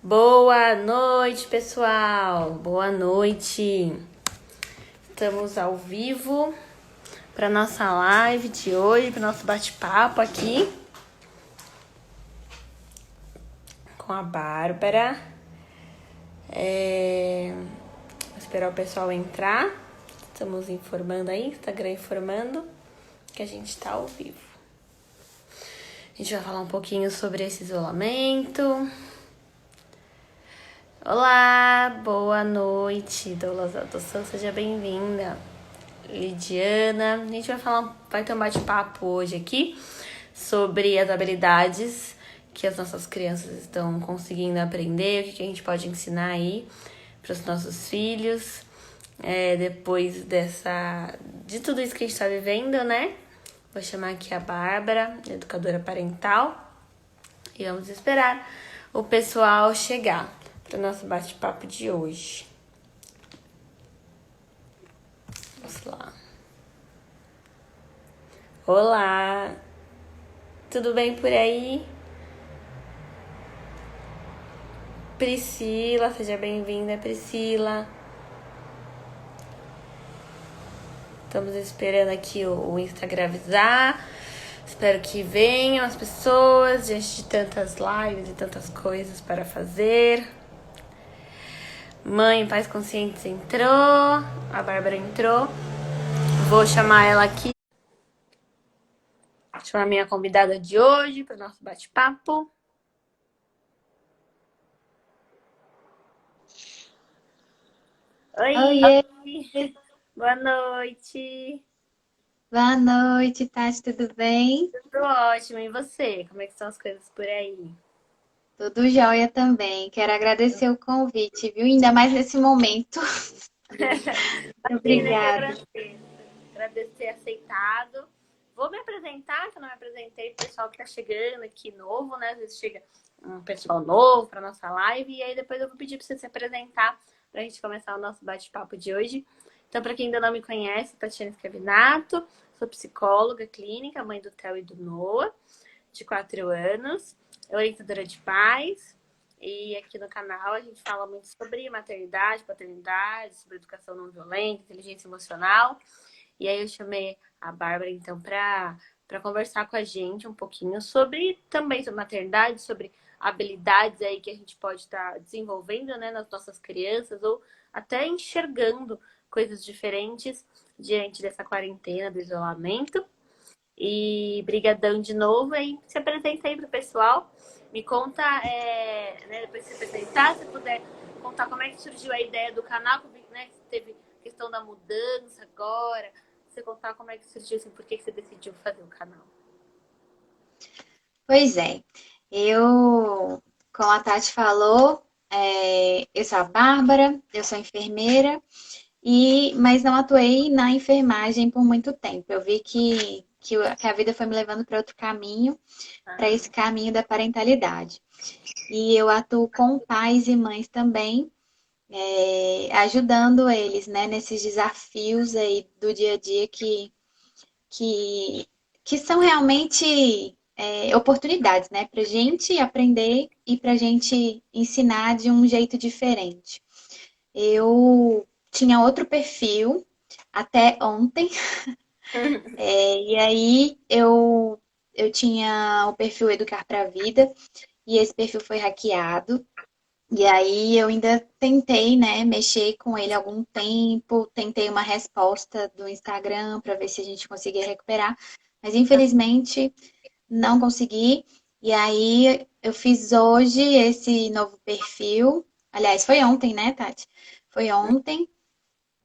Boa noite, pessoal. Boa noite. Estamos ao vivo para nossa live de hoje, para nosso bate-papo aqui com a Bárbara. Vou esperar o pessoal entrar. Estamos informando aí, Instagram informando que a gente está ao vivo. A gente vai falar um pouquinho sobre esse isolamento. Olá, boa noite, Douglas Adoção, seja bem-vinda. Lidiana, a gente vai ter um bate-papo hoje aqui sobre as habilidades que as nossas crianças estão conseguindo aprender, o que a gente pode ensinar aí para os nossos filhos, depois de tudo isso que a gente está vivendo, né? Vou chamar aqui a Bárbara, educadora parental, e vamos esperar o pessoal chegar para o nosso bate-papo de hoje. Vamos lá. Olá! Tudo bem por aí? Priscila, seja bem-vinda, Priscila. Estamos esperando aqui o Instagram avisar. Espero que venham as pessoas diante de tantas lives e tantas coisas para fazer. Mãe Paz Conscientes entrou, a Bárbara entrou. Vou chamar ela aqui. Vou chamar a minha convidada de hoje para o nosso bate-papo. Oi! Oiê! Boa noite! Boa noite, Tati, tudo bem? Tudo ótimo, e você? Como é que são as coisas por aí? Tudo jóia também. Quero agradecer o convite, viu? Ainda mais nesse momento. Imagina que Obrigada. agradeço ter aceitado. Vou me apresentar, que eu não me apresentei pro pessoal que tá chegando aqui novo, né? Às vezes chega um pessoal novo para nossa live, e aí depois eu vou pedir para você se apresentar para a gente começar o nosso bate-papo de hoje. Então, para quem ainda não me conhece, Tatiana Scavinato, sou psicóloga clínica, mãe do Theo e do Noah, de 4 anos, orientadora de pais. E aqui no canal a gente fala muito sobre maternidade, paternidade, sobre educação não violenta, inteligência emocional. E aí eu chamei a Bárbara, então, para conversar com a gente um pouquinho também sobre maternidade, sobre habilidades aí que a gente pode estar desenvolvendo, né, nas nossas crianças, ou até enxergando coisas diferentes diante dessa quarentena, do isolamento. E brigadão de novo, aí se apresenta aí pro pessoal. Me conta, depois de se apresentar, se puder contar como é que surgiu a ideia do canal, né? Que teve questão da mudança agora. Você contar como é que surgiu, assim, por que você decidiu fazer o canal. Pois é, como a Tati falou, eu sou a Bárbara, eu sou enfermeira, mas não atuei na enfermagem por muito tempo. Eu vi que a vida foi me levando para outro caminho, para Aham. esse caminho da parentalidade. E eu atuo com pais e mães também, ajudando eles, né, nesses desafios aí do dia a dia que, que são realmente oportunidades, né, para gente aprender e para gente ensinar de um jeito diferente. Eu tinha outro perfil até ontem, e aí eu tinha o perfil Educar para a Vida, e esse perfil foi hackeado. E aí eu ainda tentei, né, mexer com ele algum tempo, tentei uma resposta do Instagram para ver se a gente conseguia recuperar, mas infelizmente não consegui. E aí eu fiz hoje esse novo perfil. Aliás, foi ontem, né, Tati? Foi ontem.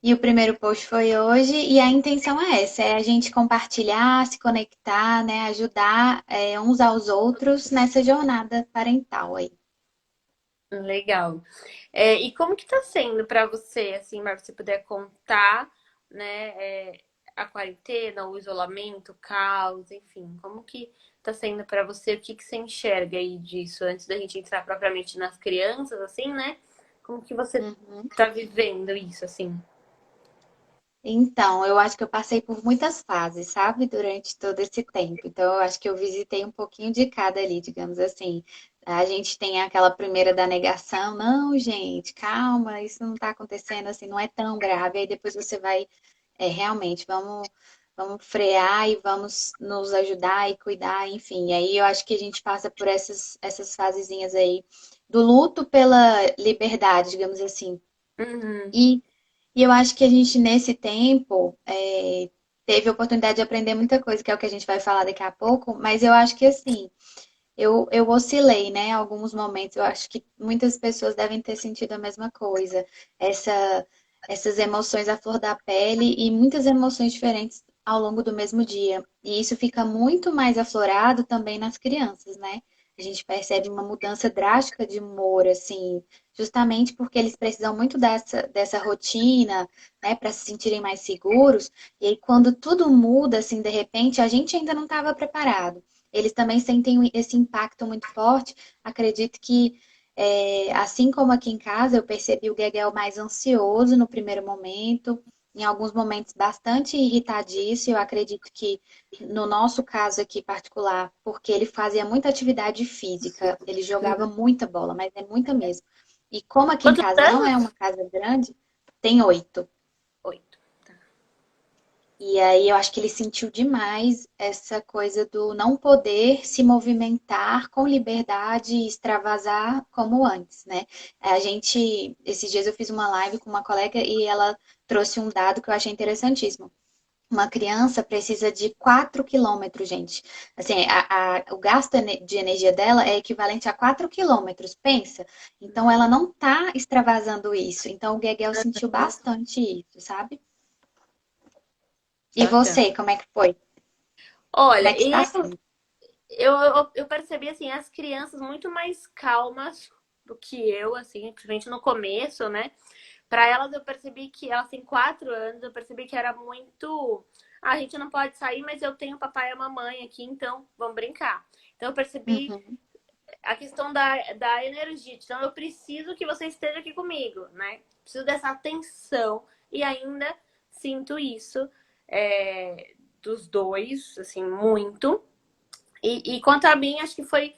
E o primeiro post foi hoje, e a intenção é essa, é a gente compartilhar, se conectar, né, ajudar uns aos outros nessa jornada parental aí. Legal. E como que tá sendo para você, assim, Marcos, se puder contar, né, a quarentena, o isolamento, o caos, enfim, como que tá sendo para você? O que que você enxerga aí disso antes da gente entrar propriamente nas crianças, assim, né? Como que você Uhum. tá vivendo isso, assim? Então, eu acho que eu passei por muitas fases, sabe, durante todo esse tempo. Então, eu acho que eu visitei um pouquinho de cada ali, digamos assim. A gente tem aquela primeira da negação, não, gente, calma, isso não tá acontecendo assim, não é tão grave. Aí depois você vai, realmente, vamos frear e vamos nos ajudar e cuidar, enfim. E aí eu acho que a gente passa por essas fasezinhas aí do luto pela liberdade, digamos assim. Uhum. E, e eu acho que a gente, nesse tempo, teve a oportunidade de aprender muita coisa, que é o que a gente vai falar daqui a pouco, mas eu acho que assim. Eu oscilei, né? Em alguns momentos. Eu acho que muitas pessoas devem ter sentido a mesma coisa. Essa, essas emoções à flor da pele e muitas emoções diferentes ao longo do mesmo dia. E isso fica muito mais aflorado também nas crianças, né? A gente percebe uma mudança drástica de humor, assim, justamente porque eles precisam muito dessa rotina, né, para se sentirem mais seguros. E aí, quando tudo muda, assim, de repente, a gente ainda não estava preparado. Eles também sentem esse impacto muito forte. Acredito que, assim como aqui em casa, eu percebi o Gegel mais ansioso no primeiro momento, em alguns momentos bastante irritadiço. Eu acredito que, no nosso caso aqui particular, porque ele fazia muita atividade física, ele jogava muita bola, mas é muita mesmo. E como aqui em Quantos casa não é anos? uma casa grande, tem 8. 8. Tá. E aí eu acho que ele sentiu demais essa coisa do não poder se movimentar com liberdade e extravasar como antes, né? Esses dias eu fiz uma live com uma colega e ela trouxe um dado que eu achei interessantíssimo. Uma criança precisa de 4 quilômetros, gente. Assim, o gasto de energia dela é equivalente a 4 quilômetros, pensa. Então, ela não tá extravasando isso. Então, o Gegel sentiu bastante isso, sabe? E Bacana. você, como é que foi? Como Olha, é que está sendo? eu percebi assim as crianças muito mais calmas do que eu, assim, principalmente no começo, né? Para elas eu percebi que elas têm 4 anos, eu percebi que era muito. Ah, a gente não pode sair, mas eu tenho o papai e a mamãe aqui, então vamos brincar. Então eu percebi Uhum. a questão da energia. Então eu preciso que você esteja aqui comigo, né? Preciso dessa atenção e ainda sinto isso dos dois, assim, muito. E quanto a mim, acho que foi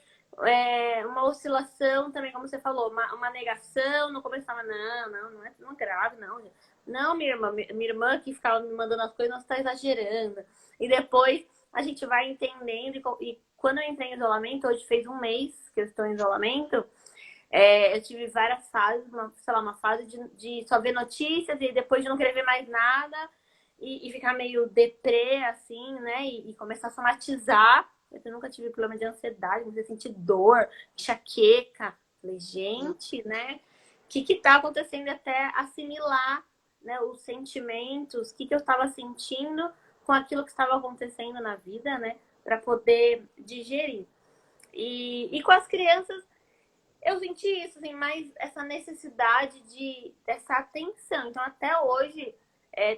uma oscilação também, como você falou, uma negação. No começo estava, não é grave, não. Não, minha irmã que ficava me mandando as coisas, não está exagerando. E depois a gente vai entendendo. E quando eu entrei em isolamento, hoje fez um mês que eu estou em isolamento, eu tive várias fases, uma fase de só ver notícias e depois de não querer ver mais nada e ficar meio deprê, assim, né? E começar a somatizar. Eu nunca tive problema de ansiedade, comecei a sentir dor, enxaqueca. Falei, gente, né? O que tá acontecendo até assimilar, né, os sentimentos, o que eu estava sentindo com aquilo que estava acontecendo na vida, né? Para poder digerir. E com as crianças, eu senti isso, assim, mais essa necessidade dessa atenção. Então, até hoje,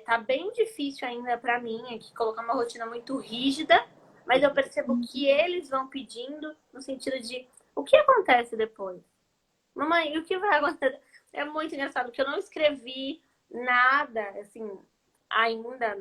tá bem difícil ainda para mim aqui colocar uma rotina muito rígida, mas eu percebo que eles vão pedindo no sentido de o que acontece depois? Mamãe, o que vai acontecer? É muito engraçado, porque eu não escrevi nada, assim, ainda,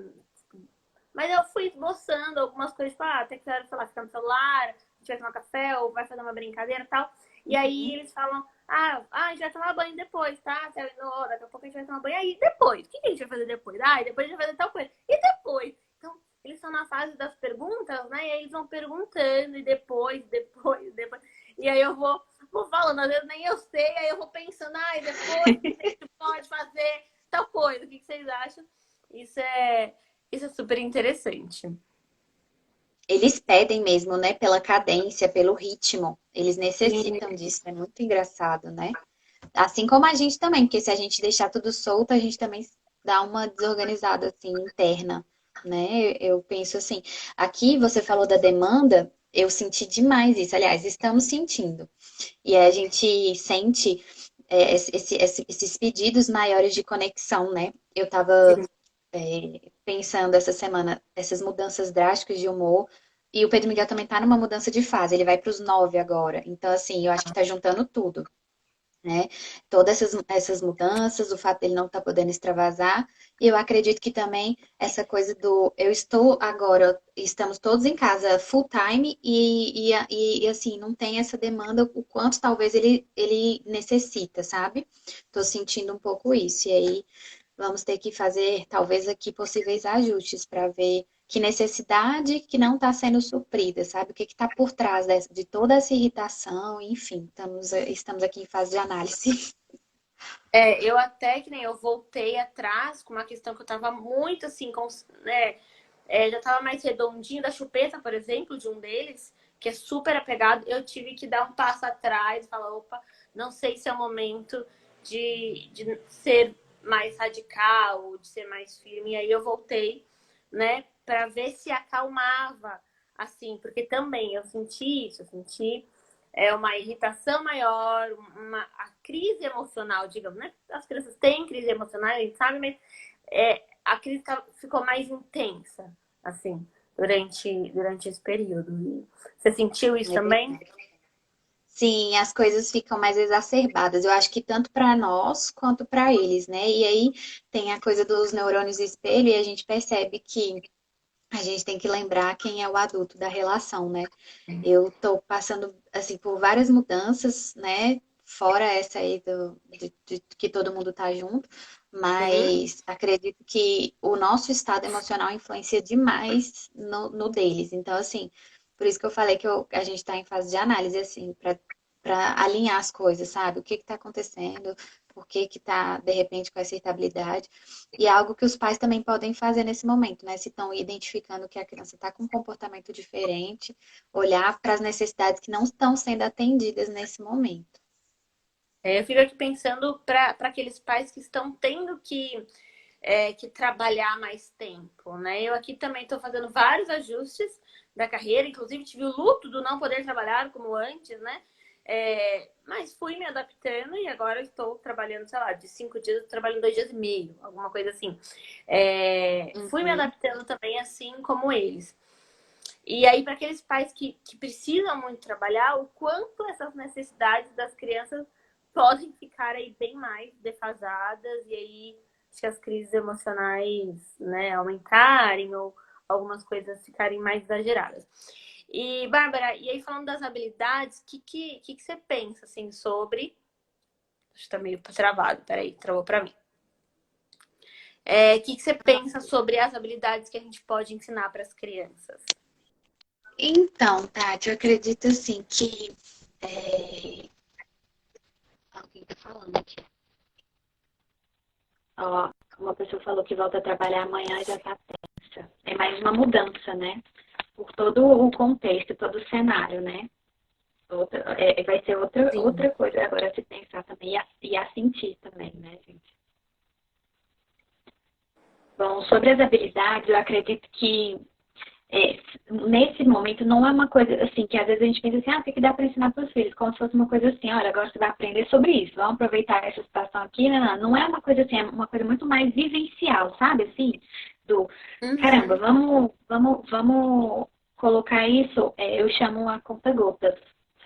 mas eu fui esboçando algumas coisas, tipo, até que hora, sei lá, ficar no celular, a gente vai tomar café ou vai fazer uma brincadeira e tal. E aí Uhum. eles falam, a gente vai tomar banho depois, tá? Daqui a pouco a gente vai tomar banho. Aí depois, o que a gente vai fazer depois? E depois a gente vai fazer tal coisa. E depois? Então, eles estão na fase das perguntas, né? E aí eles vão perguntando, e depois. E aí eu vou falando, às vezes nem eu sei, aí eu vou pensando, depois a gente pode fazer tal coisa. O que vocês acham? Isso é, isso é super interessante. Eles pedem mesmo, né? Pela cadência, pelo ritmo. Eles Sim, necessitam disso. É muito engraçado, né? Assim como a gente também, porque se a gente deixar tudo solto, a gente também dá uma desorganizada assim interna, né? Eu penso assim, aqui você falou da demanda, eu senti demais isso. Aliás, estamos sentindo. E a gente sente esses pedidos maiores de conexão, né? Eu estava sim. pensando essa semana, essas mudanças drásticas de humor. E o Pedro Miguel também tá numa mudança de fase, ele vai para os 9 agora. Então, assim, eu acho que tá juntando tudo. né? Todas essas mudanças, o fato dele não estar podendo extravasar. E eu acredito que também essa coisa do eu estou agora, estamos todos em casa full time e assim, não tem essa demanda o quanto talvez ele necessita, sabe? Tô sentindo um pouco isso. E aí vamos ter que fazer, talvez, aqui possíveis ajustes para ver que necessidade que não está sendo suprida, sabe? O que está por trás de toda essa irritação, enfim, estamos aqui em fase de análise. Eu até que nem eu voltei atrás com uma questão que eu tava muito assim, né? Já tava mais redondinho da chupeta, por exemplo, de um deles, que é super apegado. Eu tive que dar um passo atrás e falar, opa, não sei se é o momento de ser mais radical, de ser mais firme. E aí eu voltei, né, para ver se acalmava, assim, porque também eu senti isso, eu senti uma irritação maior, a crise emocional, digamos, né? As crianças têm crise emocional, a gente sabe, mas a crise ficou mais intensa, assim, durante esse período. E você sentiu isso É também? verdade. Sim, as coisas ficam mais exacerbadas. Eu acho que tanto para nós quanto para eles, né? E aí tem a coisa dos neurônios espelho e a gente percebe que a gente tem que lembrar quem é o adulto da relação, né? Eu tô passando assim por várias mudanças, né? Fora essa aí de que todo mundo tá junto, Uhum. mas acredito que o nosso estado emocional influencia demais no deles. Então, assim, por isso que eu falei que a gente está em fase de análise, assim, para alinhar as coisas, sabe? O que está acontecendo, por que que tá, de repente, com essa irritabilidade. E é algo que os pais também podem fazer nesse momento, né? Se estão identificando que a criança está com um comportamento diferente, olhar para as necessidades que não estão sendo atendidas nesse momento. Eu fico aqui pensando para aqueles pais que estão tendo que trabalhar mais tempo, né? Eu aqui também estou fazendo vários ajustes da carreira, inclusive tive o luto do não poder trabalhar como antes, né? Mas fui me adaptando e agora estou trabalhando, sei lá, de 5 dias, eu trabalho 2 dias e meio, alguma coisa assim. Fui me Uhum. adaptando também assim como eles. E aí, para aqueles pais que precisam muito trabalhar, o quanto essas necessidades das crianças podem ficar aí bem mais defasadas e aí acho que as crises emocionais, né, aumentarem ou algumas coisas ficarem mais exageradas. E, Bárbara, e aí falando das habilidades, o que você pensa, assim, sobre... Acho que tá meio travado, peraí, travou para mim. Que você pensa sobre as habilidades que a gente pode ensinar para as crianças? Então, Tati, eu acredito assim que alguém tá falando aqui. Ó, uma pessoa falou que volta a trabalhar amanhã e já tá tensa. É mais uma mudança, né? Por todo o contexto, todo o cenário, né? Vai ser Sim. outra coisa agora a se pensar também e a sentir também, né, gente? Bom, sobre as habilidades, eu acredito que nesse momento não é uma coisa assim, que às vezes a gente pensa assim, o que dá para ensinar para os filhos? Como se fosse uma coisa assim, olha, agora você vai aprender sobre isso, vamos aproveitar essa situação aqui. Não é uma coisa assim, é uma coisa muito mais vivencial, sabe? Assim, do caramba, Uhum. vamos colocar isso, eu chamo a conta-gotas,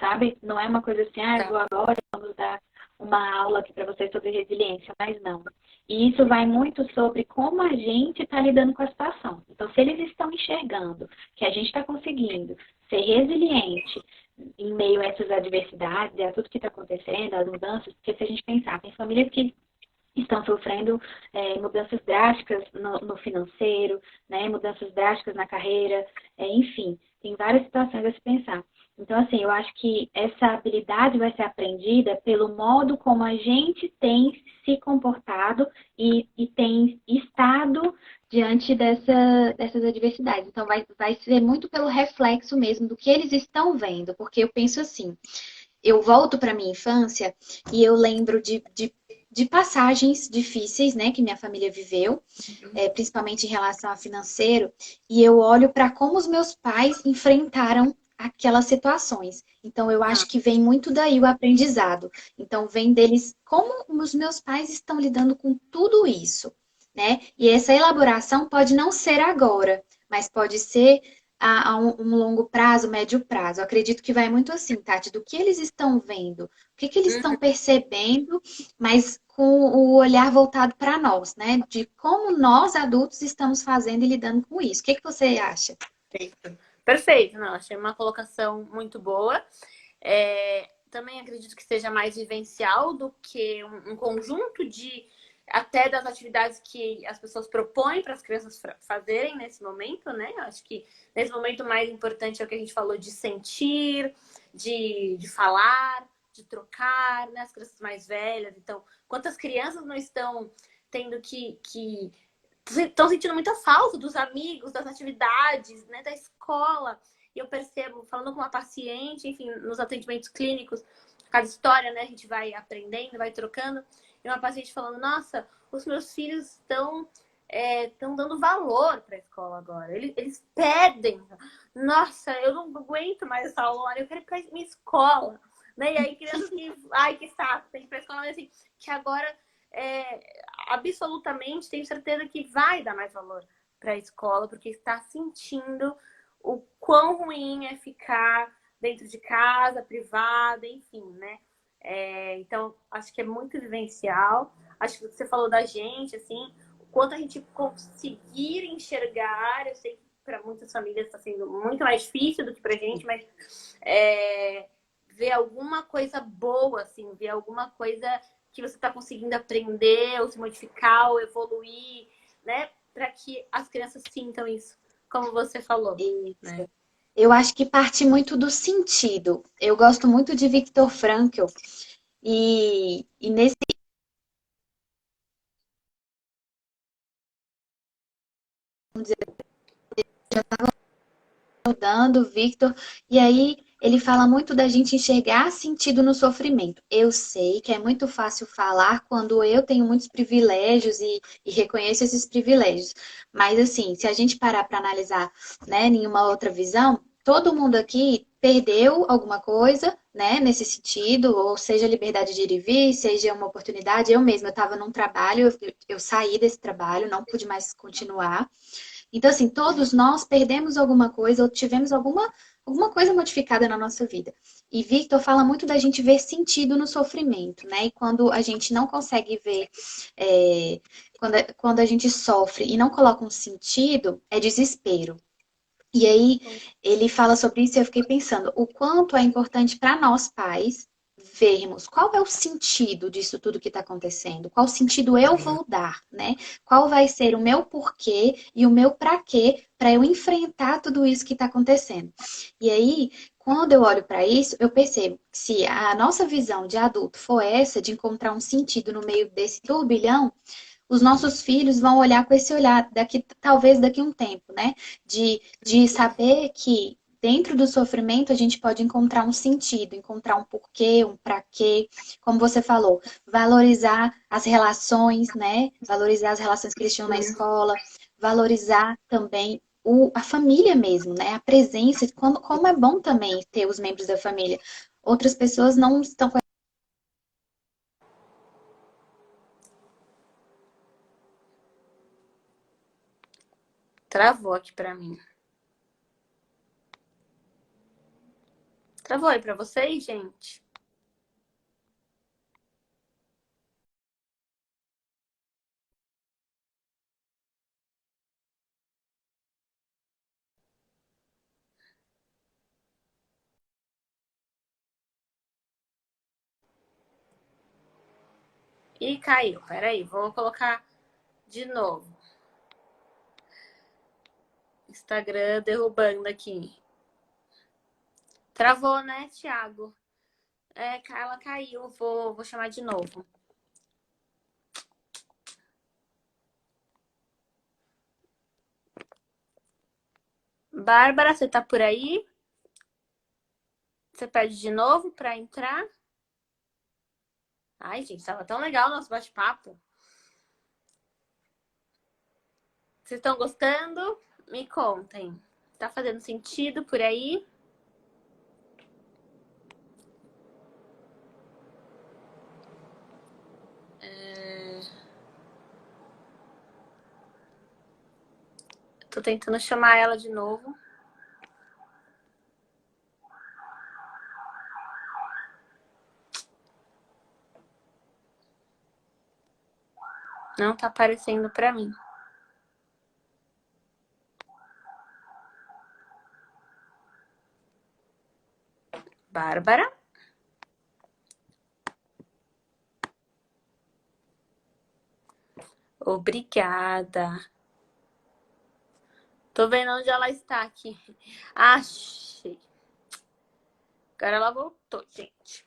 sabe? Não é uma coisa assim, vou Tá. agora, vamos dar uma aula aqui para vocês sobre resiliência, mas não. E isso vai muito sobre como a gente está lidando com a situação. Então, se eles estão enxergando que a gente está conseguindo ser resiliente em meio a essas adversidades, a tudo que está acontecendo, as mudanças, porque se a gente pensar, tem famílias que estão sofrendo mudanças drásticas no financeiro, né, mudanças drásticas na carreira, enfim, tem várias situações a se pensar. Então, assim, eu acho que essa habilidade vai ser aprendida pelo modo como a gente tem se comportado e tem estado diante dessas adversidades. Então, vai ser muito pelo reflexo mesmo do que eles estão vendo, porque eu penso assim, eu volto para minha infância e eu lembro de passagens difíceis, né, que minha família viveu, principalmente em relação a financeiro, e eu olho para como os meus pais enfrentaram aquelas situações. Então, eu Ah, acho que vem muito daí o aprendizado. Então, vem deles como os meus pais estão lidando com tudo isso, né? E essa elaboração pode não ser agora, mas pode ser a um longo prazo, médio prazo. Eu acredito que vai muito assim, Tati, do que eles estão vendo, o que que eles estão percebendo, mas com o olhar voltado para nós, né? De como nós adultos estamos fazendo e lidando com isso. O que que você acha? Perfeito. Perfeito, não, achei uma colocação muito boa. Também acredito que seja mais vivencial do que um conjunto de até das atividades que as pessoas propõem para as crianças fazerem nesse momento, né? Eu acho que nesse momento o mais importante é o que a gente falou de sentir, de falar, de trocar, né? As crianças mais velhas. Então, quantas crianças não estão tendo que estão sentindo muita falta dos amigos, das atividades, né, da escola. E eu percebo, falando com uma paciente, enfim, nos atendimentos clínicos, cada história, né, a gente vai aprendendo, vai trocando. E uma paciente falando, nossa, os meus filhos estão dando valor para a escola agora. Eles pedem. Nossa, eu não aguento mais essa aula, eu quero ir para minha escola. Né? E aí, crianças que, ai, que saco, tem que ir para a escola, mas assim, que agora absolutamente tenho certeza que vai dar mais valor para a escola, porque está sentindo o quão ruim é ficar dentro de casa, privada, enfim, né? Então, acho que é muito vivencial. Acho que você falou da gente, assim, o quanto a gente conseguir enxergar. Eu sei que para muitas famílias está sendo muito mais difícil do que para a gente, mas ver alguma coisa boa, assim, ver alguma coisa que você está conseguindo aprender, ou se modificar, ou evoluir, né? Para que as crianças sintam isso, como você falou, né? Isso. Eu acho que parte muito do sentido. Eu gosto muito de Viktor Frankl e nesse estudando, Victor, e aí ele fala muito da gente enxergar sentido no sofrimento. Eu sei que é muito fácil falar quando eu tenho muitos privilégios e reconheço esses privilégios. Mas assim, se a gente parar para analisar, né, nenhuma outra visão, todo mundo aqui perdeu alguma coisa, né, nesse sentido, ou seja, liberdade de ir e vir, seja uma oportunidade. Eu mesma, eu estava num trabalho, eu saí desse trabalho, não pude mais continuar. Então, assim, todos nós perdemos alguma coisa ou tivemos alguma coisa modificada na nossa vida. E Victor fala muito da gente ver sentido no sofrimento, né? E quando a gente não consegue ver, quando a gente sofre e não coloca um sentido, é desespero. E aí ele fala sobre isso e eu fiquei pensando o quanto é importante para nós pais vermos qual é o sentido disso tudo que está acontecendo, qual sentido eu vou dar, né? Qual vai ser o meu porquê e o meu para quê para eu enfrentar tudo isso que está acontecendo. E aí, quando eu olho para isso, eu percebo que se a nossa visão de adulto for essa, de encontrar um sentido no meio desse turbilhão, os nossos filhos vão olhar com esse olhar daqui, talvez daqui a um tempo, né? De saber que dentro do sofrimento a gente pode encontrar um sentido, encontrar um porquê, um para quê, como você falou, valorizar as relações, né? Valorizar as relações que eles tinham na escola, valorizar também a família mesmo, né? A presença, como é bom também ter os membros da família. Outras pessoas não estão com Travou aqui para mim. Travou aí para vocês, gente? Ih, caiu. Peraí, vou colocar de novo. Instagram derrubando aqui. Travou, né, Thiago? Ela caiu. Vou chamar de novo. Bárbara, você tá por aí? Você pede de novo para entrar? Ai, gente, tava tão legal o nosso bate-papo. Vocês estão gostando? Me contem. Tá fazendo sentido por aí? Tô tentando chamar ela de novo. Não tá aparecendo pra mim. Bárbara? Obrigada. Tô vendo onde ela está aqui. Achei. Agora ela voltou, gente.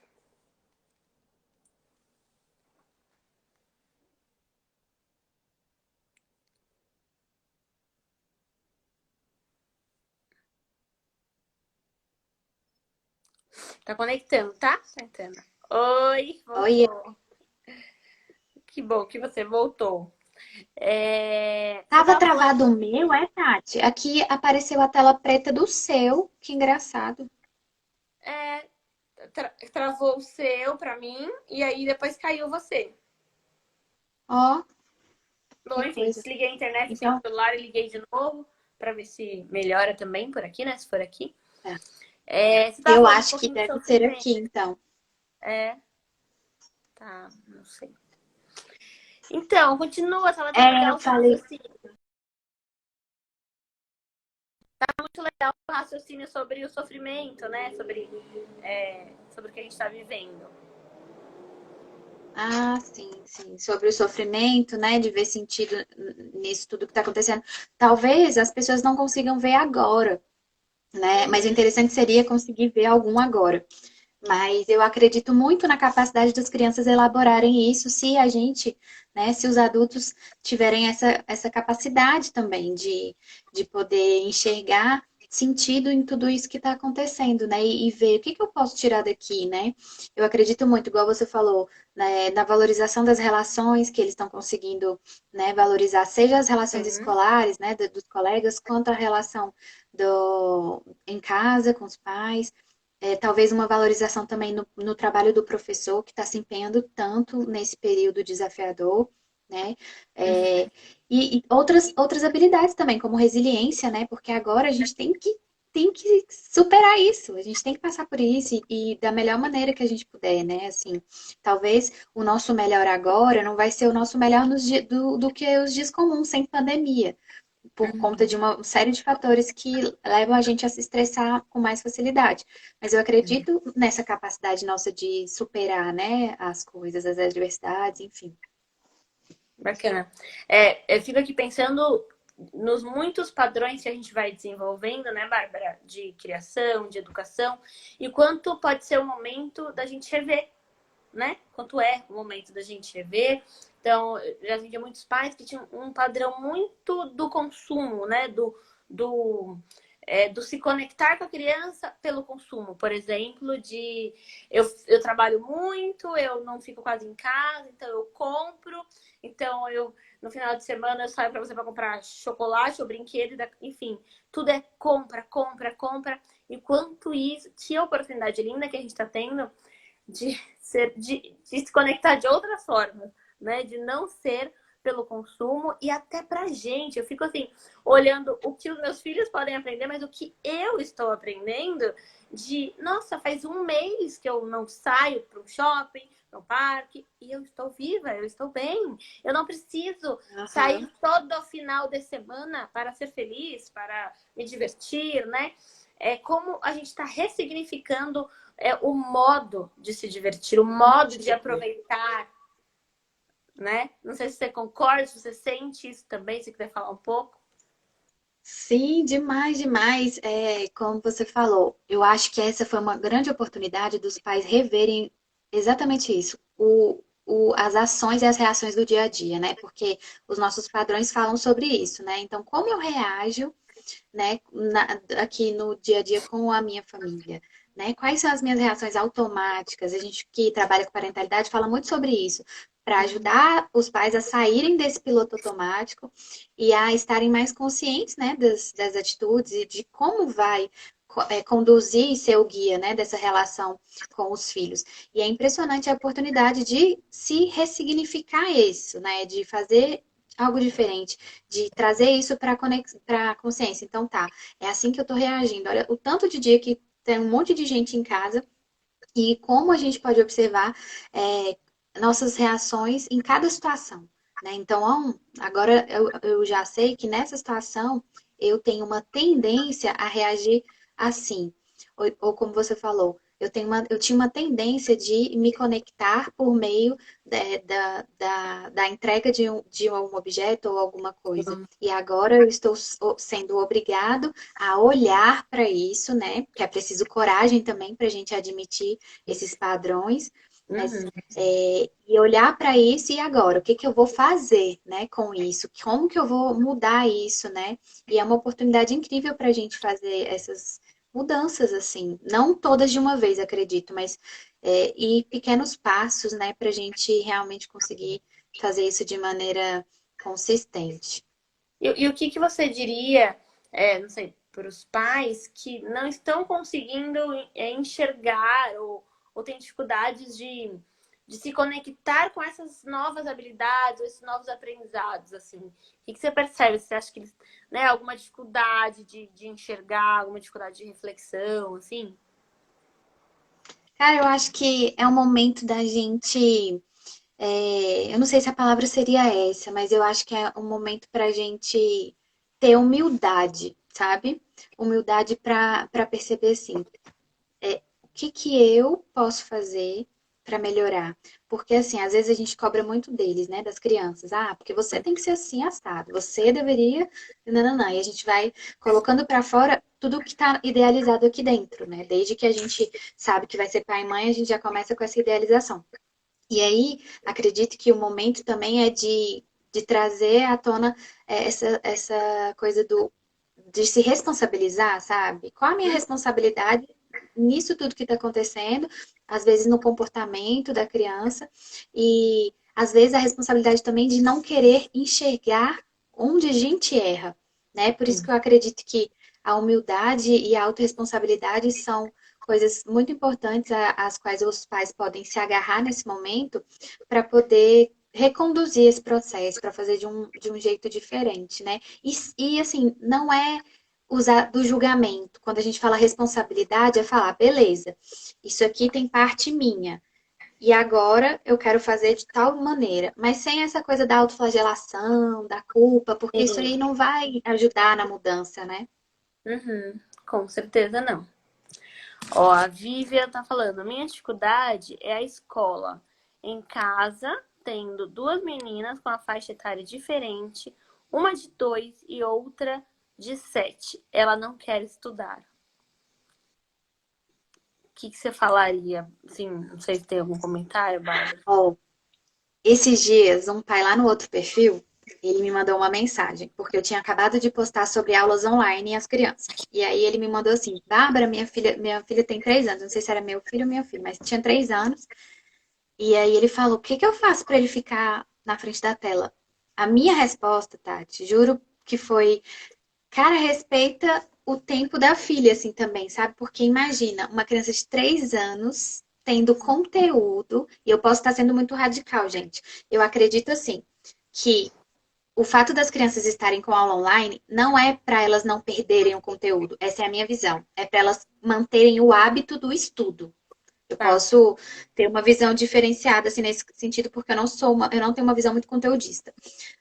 Tá conectando, tá? Santana? Oi, Oi, voltou. Que bom que você voltou. Você tava tava falando travado o sobre. meu, é, Tati? Aqui apareceu a tela preta do seu. Que engraçado. É, travou o seu pra mim e aí depois caiu você. Ó, Bom, que enfim, coisa. desliguei a internet sem o Então, celular e liguei de novo pra ver se melhora também por aqui, né? Se for aqui. é. Você tava Eu falando um acho que pouquinho de deve ser sofrimento. aqui, então. É, tá, não sei. Então, continua, tava dizendo É, até eu o seu falei. raciocínio. Muito legal o raciocínio sobre o sofrimento, né? Sobre o que a gente está vivendo. Ah, sim, sim. Sobre o sofrimento, né? De ver sentido nisso tudo que está acontecendo. Talvez as pessoas não consigam ver agora, né? Mas o Uhum. interessante seria conseguir ver algum agora. Mas eu acredito muito na capacidade das crianças elaborarem isso se a gente, né, se os adultos tiverem essa capacidade também de poder enxergar sentido em tudo isso que está acontecendo, né? E ver o que que eu posso tirar daqui, né? Eu acredito muito, igual você falou, né, na valorização das relações que eles estão conseguindo, né, valorizar, seja as relações Sim. escolares, né, dos colegas, quanto a relação em casa com os pais. Talvez uma valorização também no trabalho do professor, que está se empenhando tanto nesse período desafiador, né? Uhum. É, e outras habilidades também, como resiliência, né? Porque agora a gente tem que superar isso, a gente tem que passar por isso e da melhor maneira que a gente puder, né? Assim, talvez o nosso melhor agora não vai ser o nosso melhor do que os dias comuns, sem pandemia por conta de Uhum. uma série de fatores que levam a gente a se estressar com mais facilidade. Mas eu acredito nessa capacidade nossa de superar, né, as coisas, as adversidades, enfim. Bacana. Eu fico aqui pensando nos muitos padrões que a gente vai desenvolvendo, né, Bárbara? De criação, de educação, e quanto pode ser o momento da gente rever, né? Quanto é o momento da gente rever. Então, eu já vi muitos pais que tinham um padrão muito do consumo, né? Do, do se conectar com a criança pelo consumo. Por exemplo, eu trabalho muito, eu não fico quase em casa, então eu compro. Então, no final de semana eu saio para você para comprar chocolate ou brinquedo, enfim, tudo é compra, compra, compra. Enquanto isso, que oportunidade linda que a gente está tendo de se conectar de outras formas, né? De não ser pelo consumo e até pra gente. Eu fico assim, olhando o que os meus filhos podem aprender, mas o que eu estou aprendendo nossa, faz um mês que eu não saio para um shopping, para um parque, e eu estou viva, eu estou bem. Eu não preciso sair Aham. todo final de semana para ser feliz, para me divertir, né? É como a gente está ressignificando o modo de se divertir, o modo de aproveitar, né? Não sei se você concorda, se você sente isso também, se quiser falar um pouco. Sim, demais, demais. Como você falou, eu acho que essa foi uma grande oportunidade dos pais reverem exatamente isso, as ações e as reações do dia a dia, né? Porque os nossos padrões falam sobre isso, né? Então, como eu reajo, né, aqui no dia a dia com a minha família, né? Quais são as minhas reações automáticas? A gente que trabalha com parentalidade fala muito sobre isso, para ajudar os pais a saírem desse piloto automático e a estarem mais conscientes, né, das atitudes e de como vai conduzir e ser o guia, né, dessa relação com os filhos. E é impressionante a oportunidade de se ressignificar isso, né, de fazer algo diferente, de trazer isso para a consciência. Então tá, é assim que eu tô reagindo. Olha, o tanto de dia que tem um monte de gente em casa e como a gente pode observar nossas reações em cada situação. né? Então, agora eu já sei que nessa situação eu tenho uma tendência a reagir assim. Ou como você falou, eu tinha uma tendência de me conectar por meio da entrega de um objeto ou alguma coisa. E agora eu estou sendo obrigado a olhar para isso, né? Porque é preciso coragem também para a gente admitir esses padrões. Mas Uhum. e olhar para isso e agora, o que que eu vou fazer, né, com isso? Como que eu vou mudar isso, né? E é uma oportunidade incrível para a gente fazer essas mudanças, assim, não todas de uma vez, acredito, mas e pequenos passos, né, para a gente realmente conseguir fazer isso de maneira consistente. E o que que você diria, não sei, para os pais que não estão conseguindo enxergar ou têm dificuldades de se conectar com essas novas habilidades, ou esses novos aprendizados, assim? O que que você percebe? Você acha que eles, né, alguma dificuldade de enxergar, alguma dificuldade de reflexão, assim? Cara, eu acho que é um momento da gente. Eu não sei se a palavra seria essa, mas eu acho que é um momento para a gente ter humildade, sabe? Humildade para perceber assim, o que que eu posso fazer para melhorar? Porque assim, às vezes a gente cobra muito deles, né, das crianças. Ah, porque você tem que ser assim assado, você deveria, nananã. E a gente vai colocando para fora tudo que está idealizado aqui dentro, né? Desde que a gente sabe que vai ser pai e mãe, a gente já começa com essa idealização. E aí, acredito que o momento também é de trazer à tona essa coisa de se responsabilizar, sabe? Qual a minha responsabilidade nisso tudo que está acontecendo? Às vezes no comportamento da criança, e às vezes a responsabilidade também de não querer enxergar onde a gente erra, né? Por isso que eu acredito que a humildade e a autorresponsabilidade são coisas muito importantes às quais os pais podem se agarrar nesse momento para poder reconduzir esse processo, para fazer de um jeito diferente, né? E assim, não é usar do julgamento. Quando a gente fala responsabilidade, é falar, beleza, isso aqui tem parte minha. E agora eu quero fazer de tal maneira, mas sem essa coisa da autoflagelação, da culpa, porque isso Sim. aí não vai ajudar na mudança, né? Uhum. Com certeza não. Ó, a Vivian tá falando, minha dificuldade é a escola. Em casa, tendo duas meninas com a faixa etária diferente, uma de 2 e outra de 7. Ela não quer estudar. O que que você falaria? Assim, não sei se tem algum comentário, Bárbara. Ó, esses dias, um pai lá no outro perfil, ele me mandou uma mensagem, porque eu tinha acabado de postar sobre aulas online e as crianças. E aí ele me mandou assim, Bárbara, minha filha tem 3 anos, não sei se era meu filho ou minha filha, mas tinha 3 anos. E aí ele falou, o que que eu faço para ele ficar na frente da tela? A minha resposta, Tati, juro que foi, cara, respeita o tempo da filha, assim, também, sabe? Porque imagina, uma criança de 3 anos tendo conteúdo, e eu posso estar sendo muito radical, gente. Eu acredito, assim, que o fato das crianças estarem com aula online não é para elas não perderem o conteúdo. Essa é a minha visão. É para elas manterem o hábito do estudo. Eu Tá. posso ter uma visão diferenciada assim nesse sentido, porque eu não tenho uma visão muito conteudista.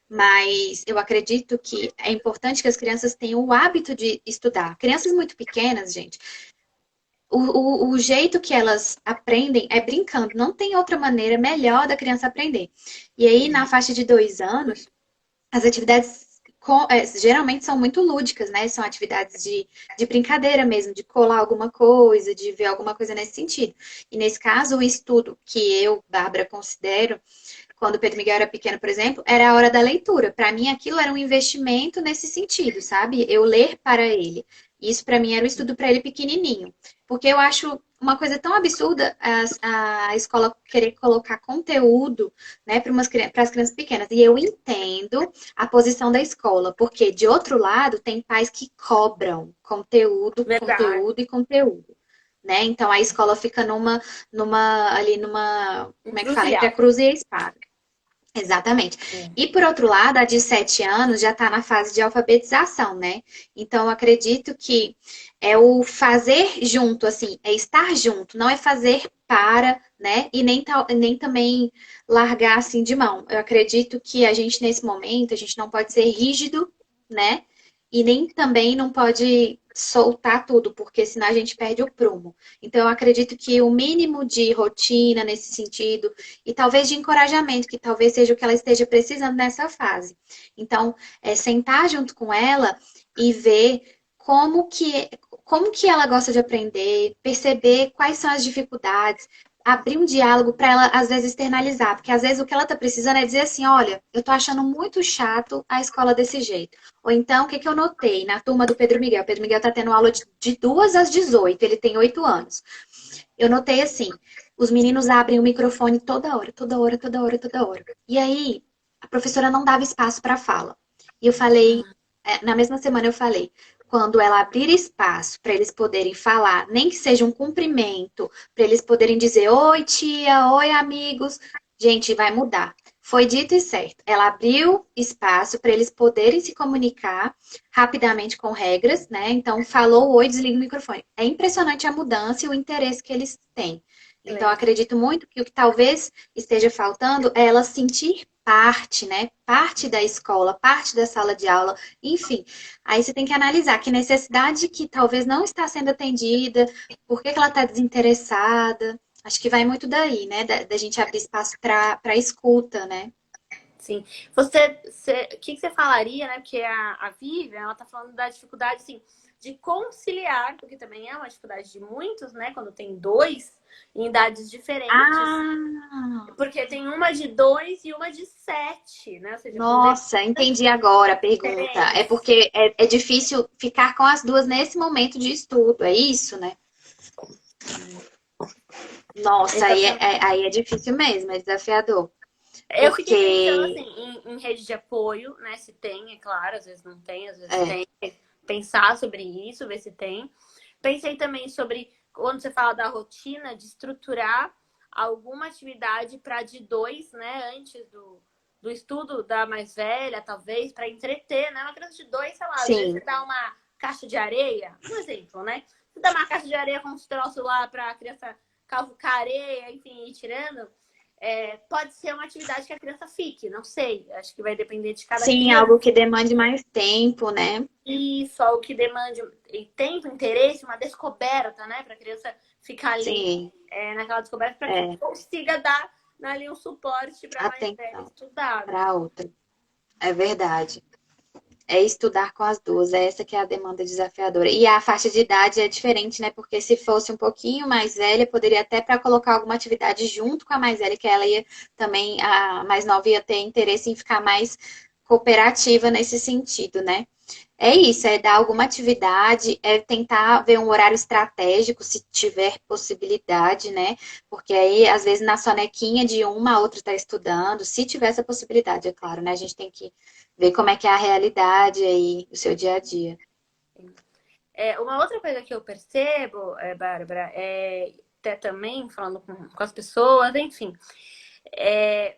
Mas eu acredito que é importante que as crianças tenham o hábito de estudar. Crianças muito pequenas, gente, o jeito que elas aprendem é brincando. Não tem outra maneira melhor da criança aprender. E aí, na faixa de 2 anos, as atividades geralmente são muito lúdicas, né? São atividades de brincadeira mesmo, de colar alguma coisa, de ver alguma coisa nesse sentido. E nesse caso, o estudo que eu, Bárbara, considero, quando o Pedro Miguel era pequeno, por exemplo, era a hora da leitura. Para mim, aquilo era um investimento nesse sentido, sabe? Eu ler para ele. Isso, para mim, era o estudo para ele pequenininho. Porque eu acho uma coisa tão absurda a escola querer colocar conteúdo, né, para as crianças pequenas. E eu entendo a posição da escola, porque de outro lado tem pais que cobram conteúdo, Verdade. conteúdo e conteúdo, né? Então a escola fica numa, como é que fala? Entre a Encruzilhada. cruz e a espada. Exatamente. E por outro lado, a de 7 anos já está na fase de alfabetização, né? Então, eu acredito que é o fazer junto, assim, é estar junto, não é fazer para né? E nem também largar assim de mão. Eu acredito que a gente, nesse momento, a gente não pode ser rígido, né? E nem também não pode soltar tudo, porque senão a gente perde o prumo. Então, eu acredito que o mínimo de rotina nesse sentido, e talvez de encorajamento, que talvez seja o que ela esteja precisando nessa fase. Então, sentar junto com ela e ver como que ela gosta de aprender, perceber quais são as dificuldades, abrir um diálogo para ela, às vezes, externalizar. Porque, às vezes, o que ela está precisando é dizer assim, olha, eu tô achando muito chato a escola desse jeito. Ou então, o que eu notei na turma do Pedro Miguel? O Pedro Miguel está tendo aula de 2 às 18, ele tem 8 anos. Eu notei assim, os meninos abrem o microfone toda hora, toda hora, toda hora, toda hora. E aí, a professora não dava espaço para fala. E eu falei, na mesma semana eu falei, quando ela abrir espaço para eles poderem falar, nem que seja um cumprimento, para eles poderem dizer oi tia, oi amigos, gente, vai mudar. Foi dito e certo. Ela abriu espaço para eles poderem se comunicar rapidamente com regras, né? Então, falou oi, desliga o microfone. É impressionante a mudança e o interesse que eles têm. Então, acredito muito que o que talvez esteja faltando é ela sentir parte, né? Parte da escola, parte da sala de aula, enfim. Aí você tem que analisar que necessidade que talvez não está sendo atendida, por que ela está desinteressada. Acho que vai muito daí, né? Da gente abrir espaço para escuta, né? Sim. O que você falaria, né? Porque a Vivian, ela tá falando da dificuldade, assim, de conciliar, porque também é uma dificuldade de muitos, né? Quando tem dois em idades diferentes. Ah, Porque tem uma de 2 e uma de 7, né? Ou seja, com nossa, entendi agora a pergunta. É diferentes. porque é difícil ficar com as duas nesse momento de estudo, é isso, né? Nossa, Exatamente. aí é difícil mesmo, é desafiador. Eu fiquei pensando, assim, Porque, em rede de apoio, né? Se tem, é claro, às vezes não tem, às vezes é, tem. Pensar sobre isso, ver se tem. Pensei também sobre, quando você fala da rotina, de estruturar alguma atividade para de dois, né? Antes do estudo da mais velha, talvez, para entreter, né? Uma criança de 2, sei lá, às vezes você sim, dá uma caixa de areia, um exemplo, né? Você dá uma caixa de areia com os troços lá para a criança cavucar areia, enfim, ir tirando. Pode ser uma atividade que a criança fique, não sei. Acho que vai depender de cada sim, algo criança. que demande mais tempo, né? Isso, algo que demande tempo, interesse, uma descoberta, né? Para a criança ficar ali Sim, naquela descoberta, para que é, consiga dar ali um suporte para a mais velha atenção estudar, né? para a outra. É verdade. É estudar com as duas, é essa que é a demanda desafiadora. E a faixa de idade é diferente, né? Porque se fosse um pouquinho mais velha, poderia até para colocar alguma atividade junto com a mais velha, que ela ia também, a mais nova ia ter interesse em ficar mais cooperativa nesse sentido, né? É isso, é dar alguma atividade, é tentar ver um horário estratégico, se tiver possibilidade, né? Porque aí, às vezes, na sonequinha de uma, a outra está estudando, se tiver essa possibilidade, é claro, né? A gente tem que ver como é que é a realidade aí, o seu dia a dia. Uma outra coisa que eu percebo, Bárbara, até também falando com as pessoas, enfim, é,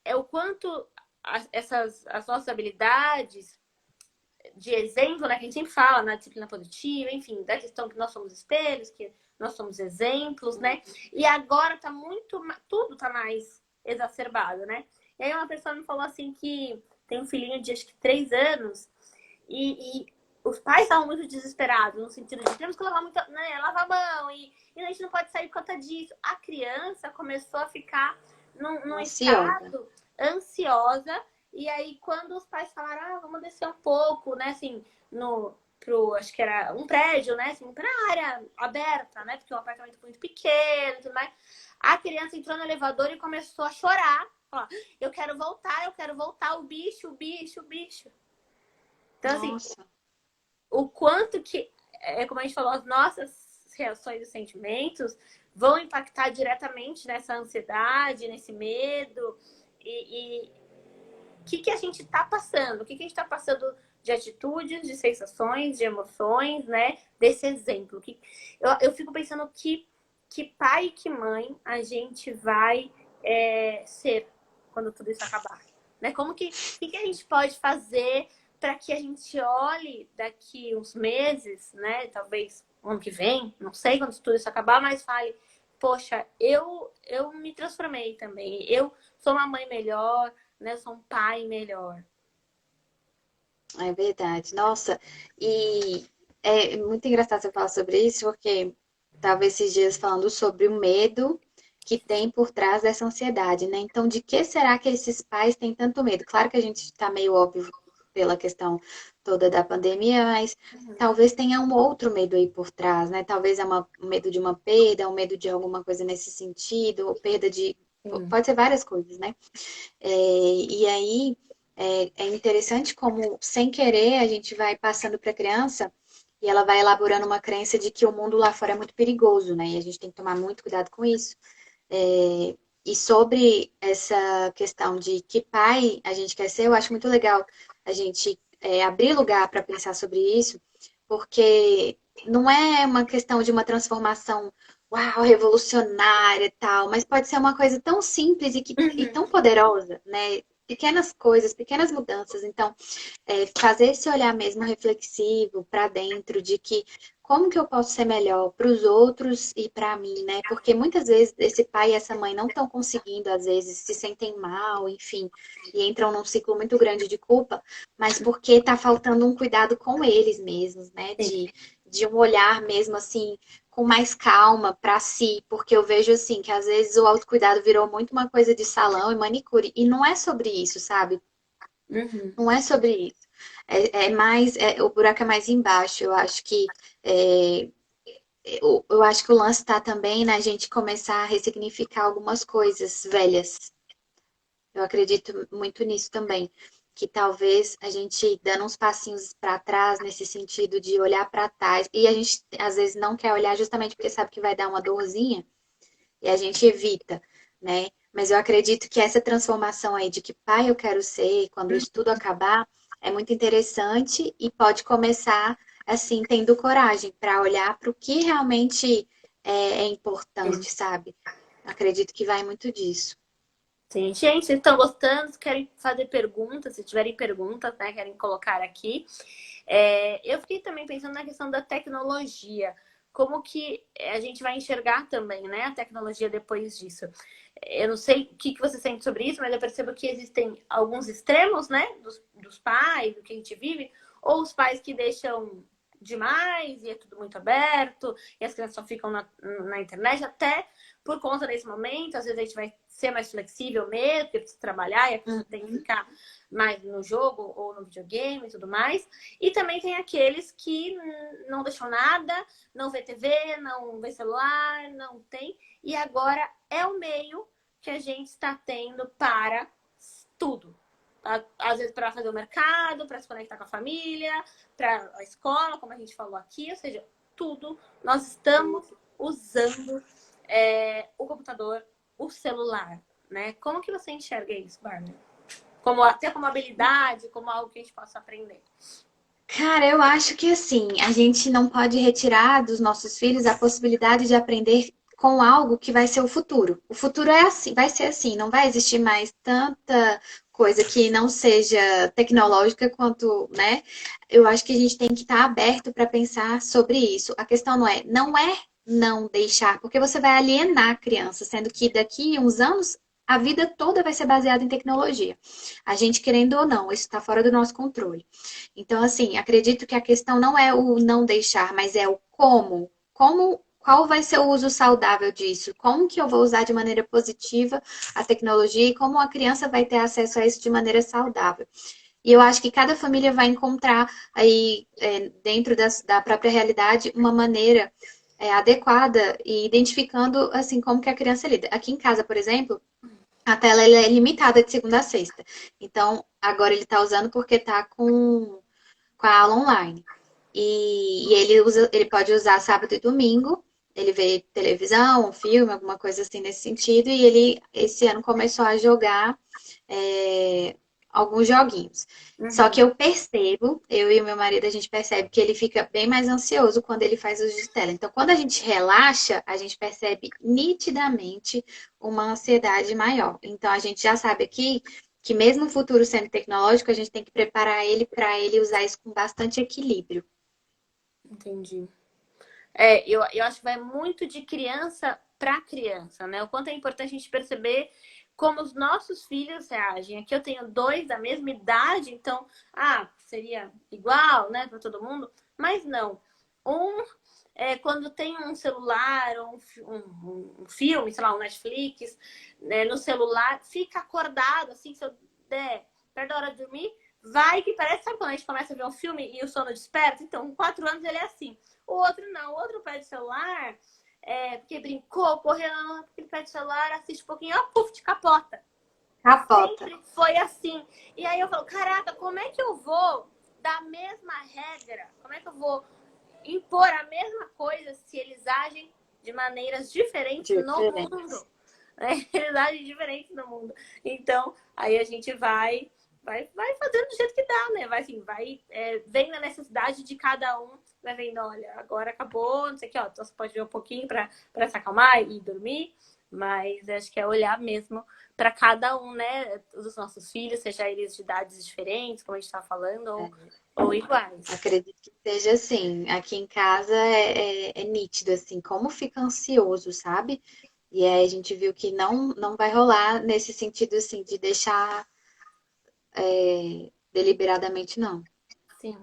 é o quanto as nossas habilidades de exemplo, né, que a gente sempre fala na disciplina positiva, enfim, da questão que nós somos espelhos, que nós somos exemplos, né? E agora tá tudo tá mais exacerbado, né? E aí uma pessoa me falou assim que tem um filhinho de acho que 3 anos e os pais estavam muito desesperados, no sentido de temos que lavar muito, né, lavar a mão e a gente não pode sair por conta disso. A criança começou a ficar num Ansiosa. estado ansiosa e aí, quando os pais falaram, vamos descer um pouco, né, assim, acho que era um prédio, né, assim, pra área aberta, né, porque é um apartamento muito pequeno e tudo mais. A criança entrou no elevador e começou a chorar. Falar, eu quero voltar, o bicho, o bicho, o bicho. Então, assim, Nossa, o quanto que, como a gente falou, as nossas reações e sentimentos vão impactar diretamente nessa ansiedade, nesse medo e que a gente está passando, o que a gente está passando de atitudes, de sensações, de emoções, né? Desse exemplo. Eu fico pensando que pai e que mãe a gente vai ser quando tudo isso acabar. Né? Que a gente pode fazer para que a gente olhe daqui uns meses, né? Talvez ano que vem, não sei quando tudo isso acabar, mas fale, poxa, eu me transformei também. Eu sou uma mãe melhor, né? Eu sou um pai melhor. É verdade. Nossa, e é muito engraçado você falar sobre isso, porque talvez esses dias falando sobre o medo que tem por trás dessa ansiedade, né? Então, de que será que esses pais têm tanto medo? Claro que a gente está meio óbvio pela questão toda da pandemia, mas talvez tenha um outro medo aí por trás, né? Talvez é um medo de uma perda, um medo de alguma coisa nesse sentido, ou perda de. Sim. Pode ser várias coisas, né? E aí é interessante como, sem querer, a gente vai passando para a criança e ela vai elaborando uma crença de que o mundo lá fora é muito perigoso, né? E a gente tem que tomar muito cuidado com isso. E sobre essa questão de que pai a gente quer ser, eu acho muito legal a gente abrir lugar para pensar sobre isso, porque não é uma questão de uma transformação, uau, revolucionária e tal, mas pode ser uma coisa tão simples e Uhum. tão poderosa, né? Pequenas coisas, pequenas mudanças. Então, fazer esse olhar mesmo reflexivo para dentro de que como que eu posso ser melhor para os outros e para mim, né? Porque muitas vezes esse pai e essa mãe não estão conseguindo, às vezes se sentem mal, enfim, e entram num ciclo muito grande de culpa, mas porque está faltando um cuidado com eles mesmos, né? Sim. De um olhar mesmo assim com mais calma para si, porque eu vejo assim que às vezes o autocuidado virou muito uma coisa de salão e manicure, e não é sobre isso, sabe? Uhum. Não é sobre isso. É mais, o buraco é mais embaixo. Eu acho que é, eu acho que o lance está também na gente começar a ressignificar algumas coisas velhas. Eu acredito muito nisso também. Que talvez a gente dando uns passinhos para trás nesse sentido de olhar para trás, e a gente às vezes não quer olhar justamente porque sabe que vai dar uma dorzinha, e a gente evita, né? Mas eu acredito que essa transformação aí de que pai eu quero ser quando isso tudo acabar é muito interessante e pode começar assim tendo coragem para olhar para o que realmente é Sim. importante, sabe? Acredito que vai muito disso. Sim. Gente, vocês estão gostando? Querem fazer perguntas? Se tiverem perguntas, né, querem colocar aqui. Eu fiquei também pensando na questão da tecnologia. Como que a gente vai enxergar também, né, a tecnologia depois disso? Eu não sei o que você sente sobre isso, mas eu percebo que existem alguns extremos, né, dos pais, do que a gente vive, ou os pais que deixam demais e é tudo muito aberto, e as crianças só ficam na internet, até por conta desse momento, às vezes a gente vai ser mais flexível mesmo, porque precisa trabalhar e a criança tem que ficar mais no jogo ou no videogame e tudo mais. E também tem aqueles que não deixam nada, não vê TV, não vê celular, não tem. E agora é o meio que a gente está tendo para tudo. Às vezes para fazer o mercado, para se conectar com a família, para a escola, como a gente falou aqui, ou seja, tudo nós estamos usando o computador, o celular, né? Como que você enxerga isso, Bárbara? Até como habilidade, como algo que a gente possa aprender. Cara, eu acho que assim, a gente não pode retirar dos nossos filhos a possibilidade de aprender com algo que vai ser o futuro. O futuro é assim, vai ser assim, não vai existir mais tanta coisa que não seja tecnológica quanto, né? Eu acho que a gente tem que estar aberto para pensar sobre isso. A questão não é não deixar, porque você vai alienar a criança, sendo que daqui a uns anos a vida toda vai ser baseada em tecnologia. A gente querendo ou não, isso está fora do nosso controle. Então, assim, acredito que a questão não é o não deixar, mas é o como. Qual vai ser o uso saudável disso? Como que eu vou usar de maneira positiva a tecnologia e como a criança vai ter acesso a isso de maneira saudável? E eu acho que cada família vai encontrar aí, dentro da própria realidade, uma maneira adequada e identificando, assim, como que a criança lida. Aqui em casa, por exemplo, a tela ela é limitada de segunda a sexta. Então, agora ele está usando porque está com a aula online. E ele pode usar sábado e domingo. Ele vê televisão, um filme, alguma coisa assim nesse sentido. E ele, esse ano, começou a jogar é, alguns joguinhos. Só que Uhum. eu percebo, eu e o meu marido, a gente percebe que ele fica bem mais ansioso quando ele faz uso de tela. Então, quando a gente relaxa, a gente percebe nitidamente uma ansiedade maior. Então, a gente já sabe aqui que mesmo o futuro sendo tecnológico, a gente tem que preparar ele para ele usar isso com bastante equilíbrio. Entendi. Eu acho que vai muito de criança para a criança, né? O quanto é importante a gente perceber como os nossos filhos reagem. Aqui eu tenho 2 da mesma idade, então, seria igual, né, para todo mundo, mas não. Quando tem um celular ou um filme, sei lá, um Netflix, né, no celular, fica acordado, assim, se eu der perto da hora de dormir, vai que parece, sabe quando a gente começa a ver um filme e o sono desperta? Então, com 4 anos ele é assim. O outro não, o outro pede celular, porque brincou, correu, porque ele pede celular, assiste um pouquinho, puf, de capota. Capota. Sempre foi assim. E aí eu falo, caraca, como é que eu vou dar a mesma regra? Como é que eu vou impor a mesma coisa se eles agem de maneiras diferentes no mundo? Eles agem diferentes no mundo. Então, aí a gente vai fazendo do jeito que dá, né? Vai vendo a necessidade de cada um, vai vendo, olha, agora acabou, não sei o que, então você pode ver um pouquinho para se acalmar e dormir, mas acho que é olhar mesmo para cada um, né? Dos nossos filhos, seja eles de idades diferentes, como a gente está falando, ou iguais. Acredito que seja assim. Aqui em casa é nítido, assim, como fica ansioso, sabe? E aí a gente viu que não vai rolar nesse sentido, assim, de deixar deliberadamente, não. Sim.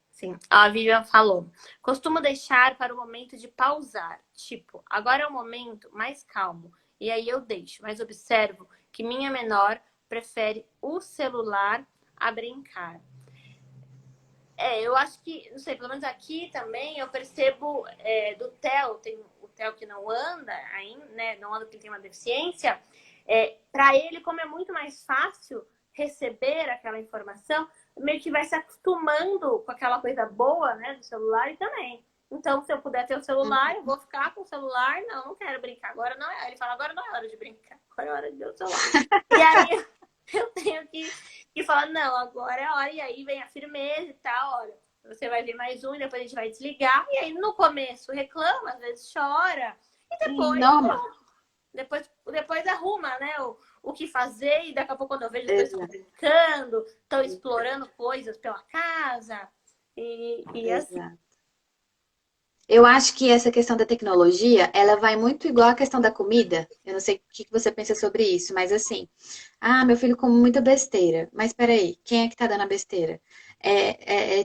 Sim, a Vivian falou. Costumo deixar para o momento de pausar. Tipo, agora é o momento mais calmo. E aí eu deixo, mas observo que minha menor prefere o celular a brincar. Eu acho que, não sei, pelo menos aqui também eu percebo do Theo, tem o Theo que não anda ainda, né? Não anda porque tem uma deficiência. Para ele, como é muito mais fácil receber aquela informação, meio que vai se acostumando com aquela coisa boa, né, do celular e também. Então, se eu puder ter o celular, eu vou ficar com o celular. Não quero brincar. Agora não é. Ele fala, agora não é hora de brincar. Agora é hora de ter o celular. E aí eu tenho que falar, não, agora é a hora. E aí vem a firmeza e tal. Olha, você vai ver mais um e depois a gente vai desligar. E aí no começo reclama, às vezes chora. E Sim, depois, normal. depois arruma, né? O que fazer. E daqui a pouco, quando eu vejo, depois estão Exato. brincando, estão explorando coisas pela casa. E assim. Exato. Eu acho que essa questão da tecnologia, ela vai muito igual à questão da comida. Eu não sei o que você pensa sobre isso, mas assim, meu filho come muita besteira. Mas peraí, quem é que tá dando a besteira?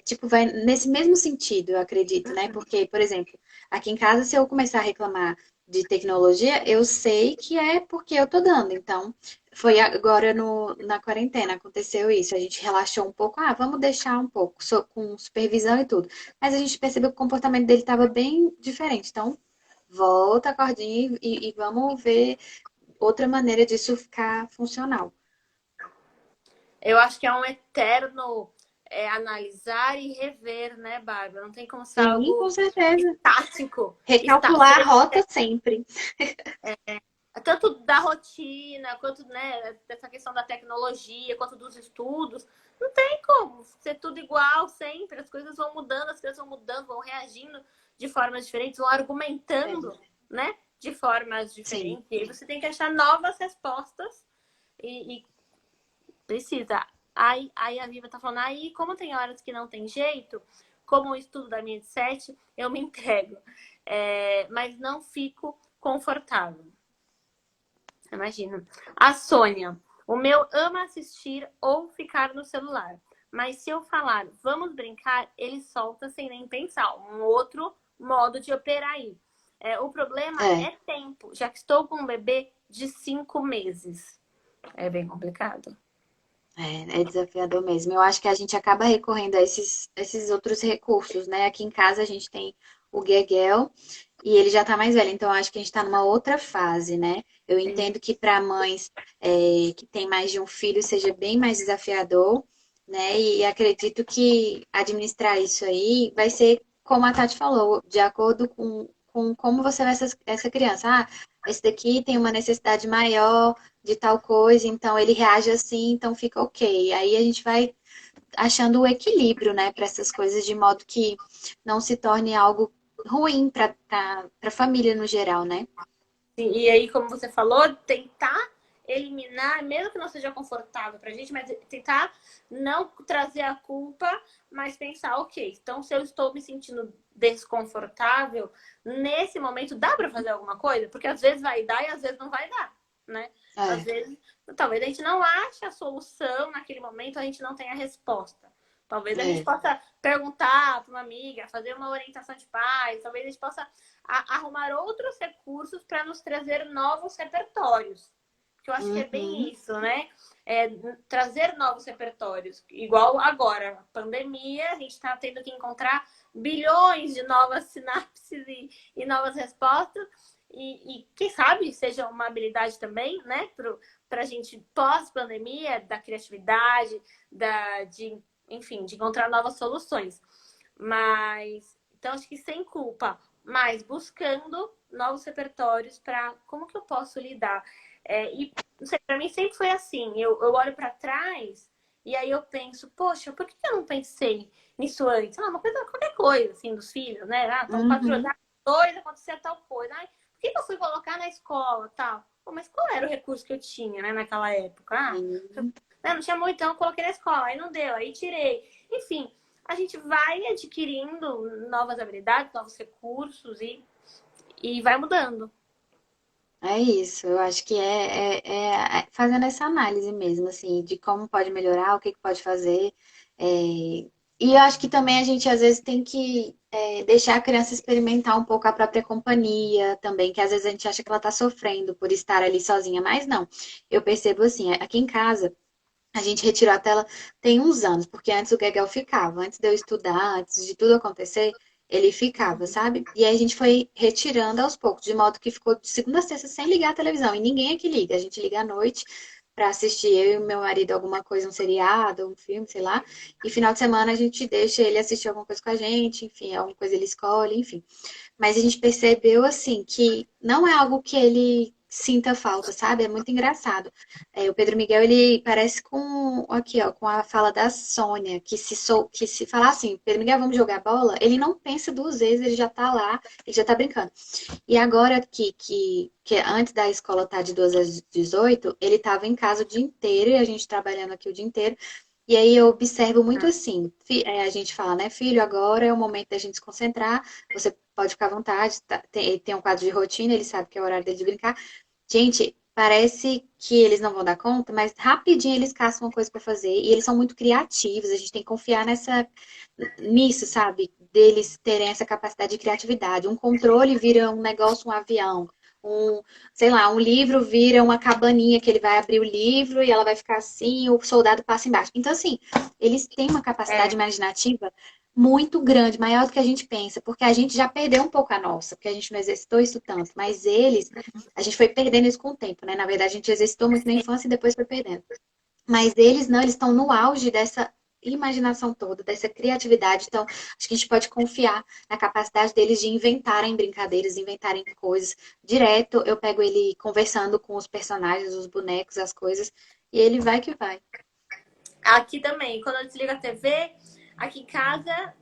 Tipo, vai nesse mesmo sentido, eu acredito, né? Porque, por exemplo, aqui em casa, se eu começar a reclamar de tecnologia, eu sei que é porque eu tô dando. Então, foi agora na quarentena, aconteceu isso. A gente relaxou um pouco, vamos deixar um pouco, com supervisão e tudo. Mas a gente percebeu que o comportamento dele estava bem diferente. Então, volta a cordinha e vamos ver outra maneira disso ficar funcional. Eu acho que é um eterno analisar e rever, né, Bárbara? Não tem como ser Sim, com algo certeza. estático. Recalcular a rota sempre. Tanto da rotina, quanto, né, dessa questão da tecnologia, quanto dos estudos. Não tem como ser tudo igual sempre. As coisas vão mudando, as coisas vão mudando, vão reagindo de formas diferentes, vão argumentando, né, de formas diferentes. Sim. E aí você tem que achar novas respostas e precisa. Aí a Viva tá falando, aí como tem horas que não tem jeito, como o estudo da minha de 7, eu me entrego. Mas não fico confortável. Imagina. A Sônia, o meu ama assistir ou ficar no celular. Mas se eu falar, vamos brincar, ele solta sem nem pensar. Um outro modo de operar aí. O problema é tempo, já que estou com um bebê de 5 meses. É bem complicado. É desafiador mesmo. Eu acho que a gente acaba recorrendo a esses outros recursos, né? Aqui em casa a gente tem o Gueguel e ele já tá mais velho, então eu acho que a gente tá numa outra fase, né? Eu entendo que para mães que têm mais de um filho seja bem mais desafiador, né? E acredito que administrar isso aí vai ser, como a Tati falou, de acordo com como você vê essa criança. Esse daqui tem uma necessidade maior de tal coisa, então ele reage assim, então fica ok. Aí a gente vai achando o equilíbrio, né, para essas coisas, de modo que não se torne algo ruim para a família no geral, né? Sim, e aí, como você falou, tentar eliminar, mesmo que não seja confortável pra gente, mas tentar não trazer a culpa, mas pensar, ok, então se eu estou me sentindo desconfortável, nesse momento dá para fazer alguma coisa? Porque às vezes vai dar e às vezes não vai dar, né? Às vezes, talvez a gente não ache a solução naquele momento, a gente não tenha a resposta. Talvez a gente possa perguntar para uma amiga, fazer uma orientação de pais, talvez a gente possa arrumar outros recursos para nos trazer novos repertórios. Que eu acho que é bem isso, né? Trazer novos repertórios. Igual agora, pandemia, a gente está tendo que encontrar bilhões de novas sinapses e novas respostas. E quem sabe seja uma habilidade também, né? Para a gente pós-pandemia, da criatividade, enfim, de encontrar novas soluções. Mas, então, acho que sem culpa, mas buscando novos repertórios para como que eu posso lidar. E, não sei, para mim sempre foi assim. Eu olho para trás e aí eu penso, poxa, por que eu não pensei nisso antes? Uma coisa, qualquer coisa, assim, dos filhos, né? Estão 4 anos, 2, acontecer tal coisa. Ai, por que eu fui colocar na escola, tal? Pô, mas qual era o recurso que eu tinha, né, naquela época? Não tinha muito, então eu coloquei na escola, aí não deu, aí tirei. Enfim, a gente vai adquirindo novas habilidades, novos recursos e vai mudando. É isso, eu acho que é fazendo essa análise mesmo, assim, de como pode melhorar, o que que pode fazer. E eu acho que também a gente às vezes tem que deixar a criança experimentar um pouco a própria companhia também, que às vezes a gente acha que ela tá sofrendo por estar ali sozinha, mas não. Eu percebo assim, aqui em casa. A gente retirou a tela tem uns anos, porque antes o Gegel ficava. Antes de eu estudar, antes de tudo acontecer, ele ficava, sabe? E aí a gente foi retirando aos poucos, de modo que ficou de segunda a sexta sem ligar a televisão. E ninguém aqui liga. A gente liga à noite para assistir eu e meu marido alguma coisa, um seriado, um filme, sei lá. E final de semana a gente deixa ele assistir alguma coisa com a gente, enfim, alguma coisa ele escolhe, enfim. Mas a gente percebeu, assim, que não é algo que ele sinta falta, sabe? É muito engraçado. O Pedro Miguel, ele parece com, aqui, ó, com a fala da Sônia, que se falar assim, Pedro Miguel, vamos jogar bola, ele não pensa duas vezes, ele já tá lá, ele já tá brincando. E agora que antes da escola estar de 2 às 18, ele estava em casa o dia inteiro e a gente trabalhando aqui o dia inteiro. E aí eu observo muito assim, a gente fala, né, filho, agora é o momento da gente se concentrar, você pode ficar à vontade, tem um quadro de rotina, ele sabe que é o horário dele de brincar. Gente, parece que eles não vão dar conta, mas rapidinho eles caçam uma coisa para fazer e eles são muito criativos, a gente tem que confiar nisso, sabe? Deles terem essa capacidade de criatividade. Um controle vira um negócio, um avião. Sei lá, um livro vira uma cabaninha que ele vai abrir o livro e ela vai ficar assim, o soldado passa embaixo. Então, assim, eles têm uma capacidade imaginativa muito grande, maior do que a gente pensa, porque a gente já perdeu um pouco a nossa, porque a gente não exercitou isso tanto, mas eles, a gente foi perdendo isso com o tempo, né? Na verdade, a gente exercitou muito na infância e depois foi perdendo. Mas eles não, eles estão no auge dessa imaginação toda, dessa criatividade. Então, acho que a gente pode confiar na capacidade deles de inventarem brincadeiras, inventarem coisas. Direto, eu pego ele conversando com os personagens, os bonecos, as coisas, e ele vai que vai. Aqui também, quando eu desligo a TV, aqui em casa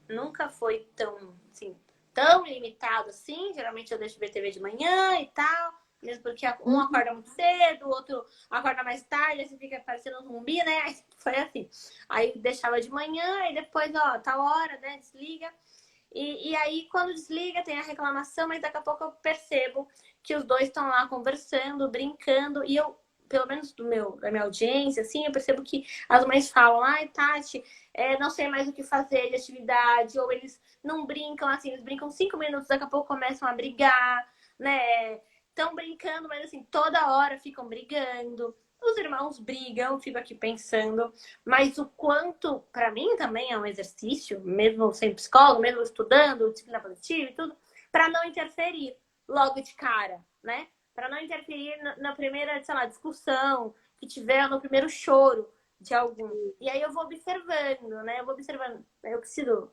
nunca foi tão, assim, tão limitado assim. Geralmente eu deixo ver TV de manhã e tal. Mesmo porque um acorda muito cedo, o outro acorda mais tarde, aí você fica parecendo um zumbi, né? Aí foi assim. Aí deixava de manhã e depois, ó, tal hora, né? Desliga. E aí, quando desliga, tem a reclamação, mas daqui a pouco eu percebo que os dois estão lá conversando, brincando, e eu, pelo menos da minha audiência, assim, eu percebo que as mães falam, ai, Tati, não sei mais o que fazer de atividade, ou eles não brincam, assim, eles brincam 5 minutos, daqui a pouco começam a brigar, né? Estão brincando, mas assim, toda hora ficam brigando. Os irmãos brigam, eu fico aqui pensando, mas o quanto, para mim também é um exercício, mesmo sendo psicólogo, mesmo estudando, disciplina positiva e tudo, para não interferir logo de cara, né? Para não interferir na primeira, sei lá, discussão que tiver, no primeiro choro de algum. E aí eu vou observando, né? Eu vou observando, eu preciso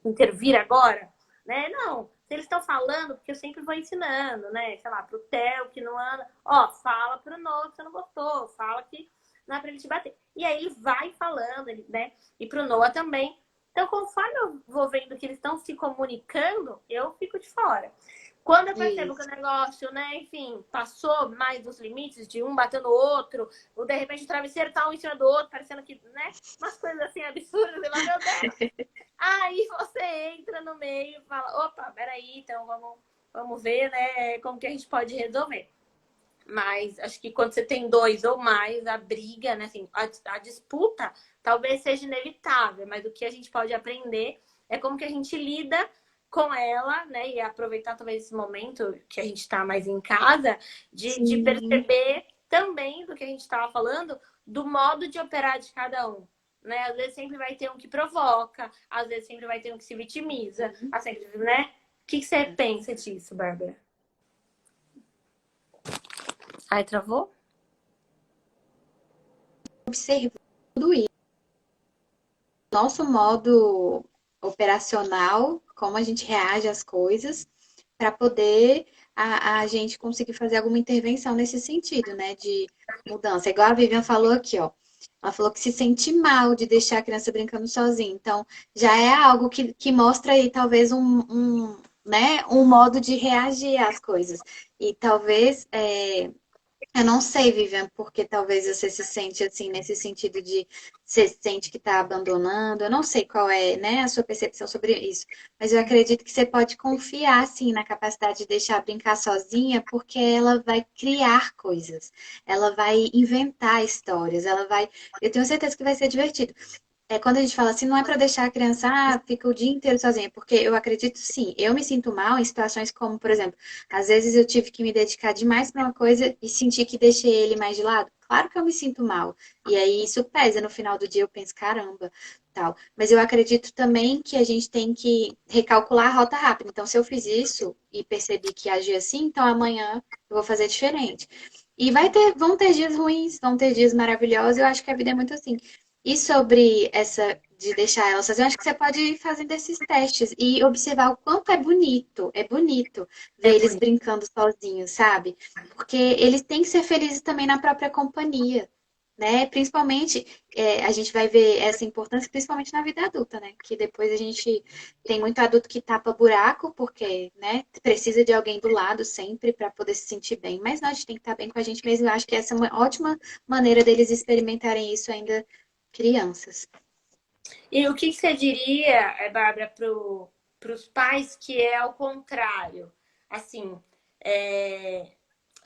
intervir agora, né? Não. Se eles estão falando, porque eu sempre vou ensinando, né? Sei lá, pro Theo que não anda, ó, fala pro Noah que você não gostou, fala que não é pra ele te bater. E aí ele vai falando, né? E pro Noah também. Então, conforme eu vou vendo que eles estão se comunicando, eu fico de fora. Quando eu percebo que o negócio, né, enfim, passou mais dos limites de um batendo o outro, ou de repente o travesseiro tá um em cima do outro, parecendo que, né, umas coisas assim absurdas, eu falo, meu Deus. Aí você entra no meio e fala, opa, peraí, então vamos ver, né, como que a gente pode resolver. Mas acho que quando você tem dois ou mais, a briga, né, assim, a disputa talvez seja inevitável, mas o que a gente pode aprender é como que a gente lida com ela, né, e aproveitar talvez esse momento que a gente está mais em casa, de Sim. perceber também do que a gente estava falando, do modo de operar de cada um. Né? Às vezes sempre vai ter um que provoca, às vezes sempre vai ter um que se vitimiza, assim, né? O que você pensa disso, Bárbara? Ai, travou? Observando isso, nosso modo operacional, como a gente reage às coisas, para poder a gente conseguir fazer alguma intervenção nesse sentido, né, de mudança. Igual a Vivian falou aqui, ó. Ela falou que se sente mal de deixar a criança brincando sozinha. Então, já é algo que mostra aí talvez né, um modo de reagir às coisas. E talvez eu não sei, Vivian, porque talvez você se sente assim, nesse sentido de você sente que está abandonando. Eu não sei qual é, né, a sua percepção sobre isso, mas eu acredito que você pode confiar, assim, na capacidade de deixar brincar sozinha, porque ela vai criar coisas, ela vai inventar histórias, ela vai. Eu tenho certeza que vai ser divertido. Quando a gente fala assim, não é para deixar a criança, fica o dia inteiro sozinha, porque eu acredito sim, eu me sinto mal em situações como, por exemplo, às vezes eu tive que me dedicar demais para uma coisa e sentir que deixei ele mais de lado. Claro que eu me sinto mal. E aí isso pesa no final do dia, eu penso, caramba, tal. Mas eu acredito também que a gente tem que recalcular a rota rápida. Então, se eu fiz isso e percebi que agi assim, então amanhã eu vou fazer diferente. E vão ter dias ruins, vão ter dias maravilhosos. Eu acho que a vida é muito assim. E sobre essa de deixar ela sozinha, eu acho que você pode ir fazendo esses testes e observar o quanto é bonito É ver eles bonito. brincando sozinhos, sabe? Porque eles têm que ser felizes também na própria companhia, né? Principalmente, a gente vai ver essa importância principalmente na vida adulta, né? Que depois a gente tem muito adulto que tapa buraco porque, né, precisa de alguém do lado sempre para poder se sentir bem. Mas nós tem que estar bem com a gente mesmo. Eu acho que essa é uma ótima maneira deles experimentarem isso ainda crianças. E o que você diria, Bárbara, para os pais que é ao contrário? Assim,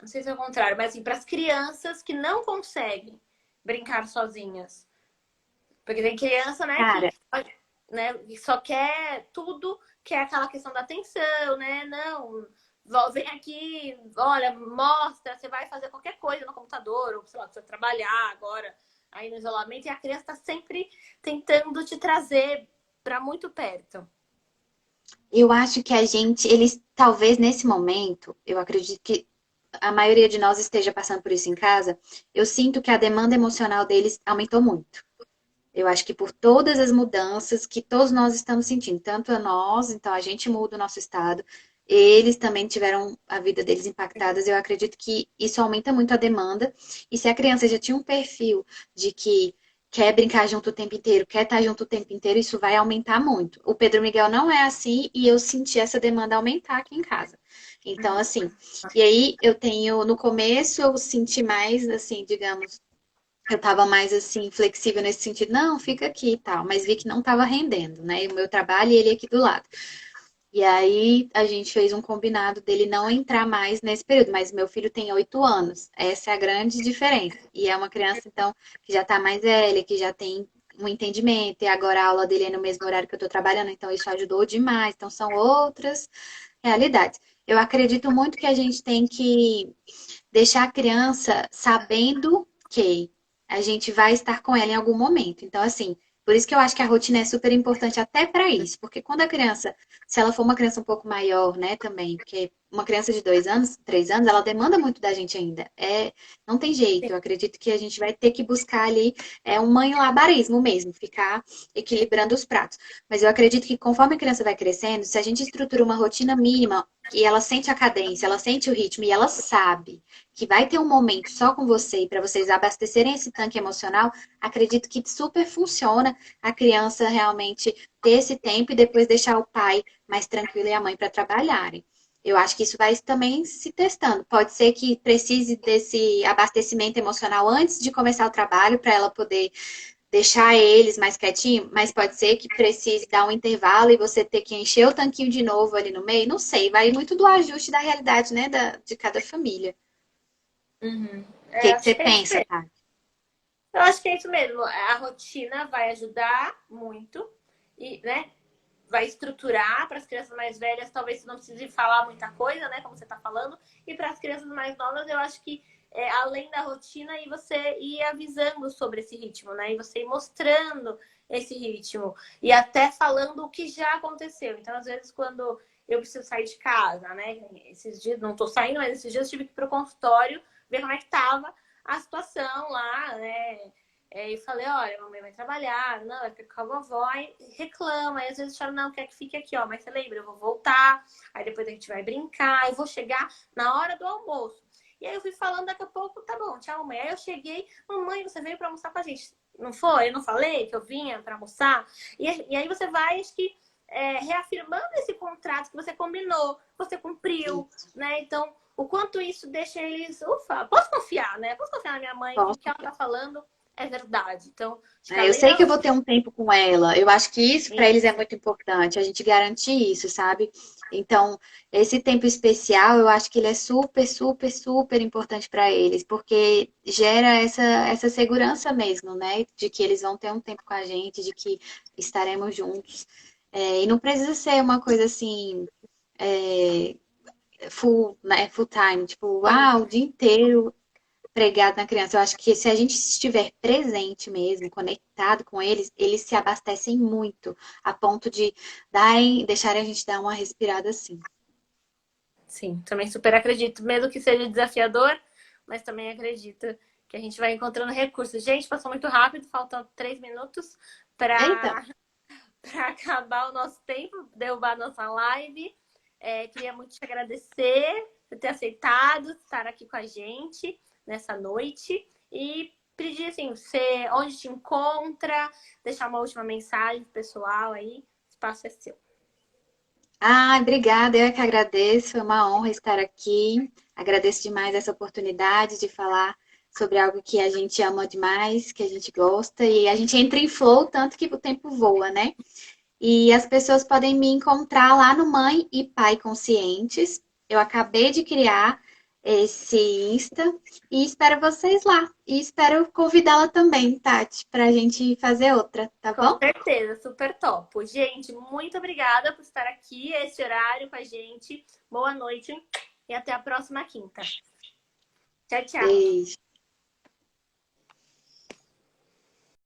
não sei se é ao contrário, mas assim, para as crianças que não conseguem brincar sozinhas. Porque tem criança, né, Cara, que só quer tudo, que é aquela questão da atenção, né? Não, vem aqui, olha, mostra, você vai fazer qualquer coisa no computador, ou sei lá, você vai trabalhar agora aí no isolamento, e a criança está sempre tentando te trazer para muito perto. eu acho que a gente, eles talvez nesse momento, eu acredito que a maioria de nós esteja passando por isso em casa. Eu sinto que a demanda emocional deles aumentou muito. Eu acho que por todas as mudanças que todos nós estamos sentindo, tanto a nós, então a gente muda o nosso estado, eles também tiveram a vida deles impactadas. Eu acredito que isso aumenta muito a demanda. E se a criança já tinha um perfil de que quer brincar junto o tempo inteiro, quer estar junto o tempo inteiro, isso vai aumentar muito. O Pedro Miguel não é assim e eu senti essa demanda aumentar aqui em casa. Então, assim, e aí eu tenho, no começo eu senti mais, assim, digamos, eu tava mais assim, flexível nesse sentido, não, fica aqui e tal, mas vi que não tava rendendo, né? E o meu trabalho e ele aqui do lado. E aí a gente fez um combinado dele não entrar mais nesse período, mas meu filho tem 8 anos. Essa é a grande diferença. E é uma criança, então, que já tá mais velha, que já tem um entendimento, e agora a aula dele é no mesmo horário que eu tô trabalhando, então isso ajudou demais. Então são outras realidades. Eu acredito muito que a gente tem que deixar a criança sabendo que a gente vai estar com ela em algum momento. Então, assim, por isso que eu acho que a rotina é super importante até para isso, porque quando a criança, se ela for uma criança um pouco maior, né, também, porque uma criança de 2 anos, 3 anos, ela demanda muito da gente ainda. Não tem jeito. Eu acredito que a gente vai ter que buscar ali um malabarismo mesmo, ficar equilibrando os pratos. Mas eu acredito que conforme a criança vai crescendo, se a gente estrutura uma rotina mínima e ela sente a cadência, ela sente o ritmo e ela sabe que vai ter um momento só com você e para vocês abastecerem esse tanque emocional, acredito que super funciona a criança realmente ter esse tempo e depois deixar o pai mais tranquilo e a mãe para trabalharem. Eu acho que isso vai também se testando. Pode ser que precise desse abastecimento emocional antes de começar o trabalho para ela poder deixar eles mais quietinhos, mas pode ser que precise dar um intervalo e você ter que encher o tanquinho de novo ali no meio. Não sei, vai muito do ajuste da realidade, né, de cada família. Uhum. O que que Acho você que é isso pensa, mesmo. tá? Eu acho que é isso mesmo. A rotina vai ajudar muito e, né, vai estruturar para as crianças mais velhas, talvez você não precise falar muita coisa, né, como você está falando, e para as crianças mais novas, eu acho que além da rotina, e você ir avisando sobre esse ritmo, né, e você ir mostrando esse ritmo e até falando o que já aconteceu. Então, às vezes, quando eu preciso sair de casa, né, esses dias, não estou saindo, mas esses dias eu tive que ir para o consultório ver como é que estava a situação lá, né? E falei, olha, mamãe vai trabalhar, não, vai ficar com a vovó, e reclama, e às vezes fala, não, quer que fique aqui, ó, mas você lembra, eu vou voltar, aí depois a gente vai brincar, eu vou chegar na hora do almoço. E aí eu fui falando, daqui a pouco, tá bom, tchau, mamãe. Aí eu cheguei, mamãe, você veio pra almoçar com a gente, não foi? Eu não falei que eu vinha pra almoçar? E aí você vai, acho que, reafirmando esse contrato que você combinou, você cumpriu, Isso. né? Então, o quanto isso deixa eles, ufa, posso confiar, né? Posso confiar na minha mãe que o que ela tá falando é verdade. Então, acho que Eu além sei da que eu vou ter um tempo com ela. Eu acho que isso para eles é rotina, muito importante, a gente garantir isso, sabe? Então, esse tempo especial, eu acho que ele é super, super, super importante para eles, porque gera essa segurança mesmo, né? De que eles vão ter um tempo com a gente, de que estaremos juntos. E não precisa ser uma coisa assim, é, full, né, full time, tipo, sim, o dia inteiro pregado na criança. Eu acho que se a gente estiver presente mesmo, conectado com eles, eles se abastecem muito, a ponto de deixarem a gente dar uma respirada assim. sim, também super acredito, mesmo que seja desafiador, mas também acredito que a gente vai encontrando recursos. Gente, passou muito rápido, faltam 3 minutos Eita! para para acabar o nosso tempo, derrubar a nossa live. Queria muito te agradecer por ter aceitado estar aqui com a gente nessa noite e pedir assim, você onde te encontra, deixar uma última mensagem pessoal aí, o espaço é seu. Obrigada, eu é que agradeço, foi uma honra estar aqui. Agradeço demais essa oportunidade de falar sobre algo que a gente ama demais, que a gente gosta, e a gente entra em flow tanto que o tempo voa, né? E as pessoas podem me encontrar lá no Mãe e Pai Conscientes. Eu acabei de criar esse Insta e espero vocês lá. E espero convidá-la também, Tati, para a gente fazer outra, tá Com bom? certeza, super top. Gente, muito obrigada por estar aqui, esse horário com a gente. Boa noite e até a próxima quinta. Tchau, tchau. Beijo.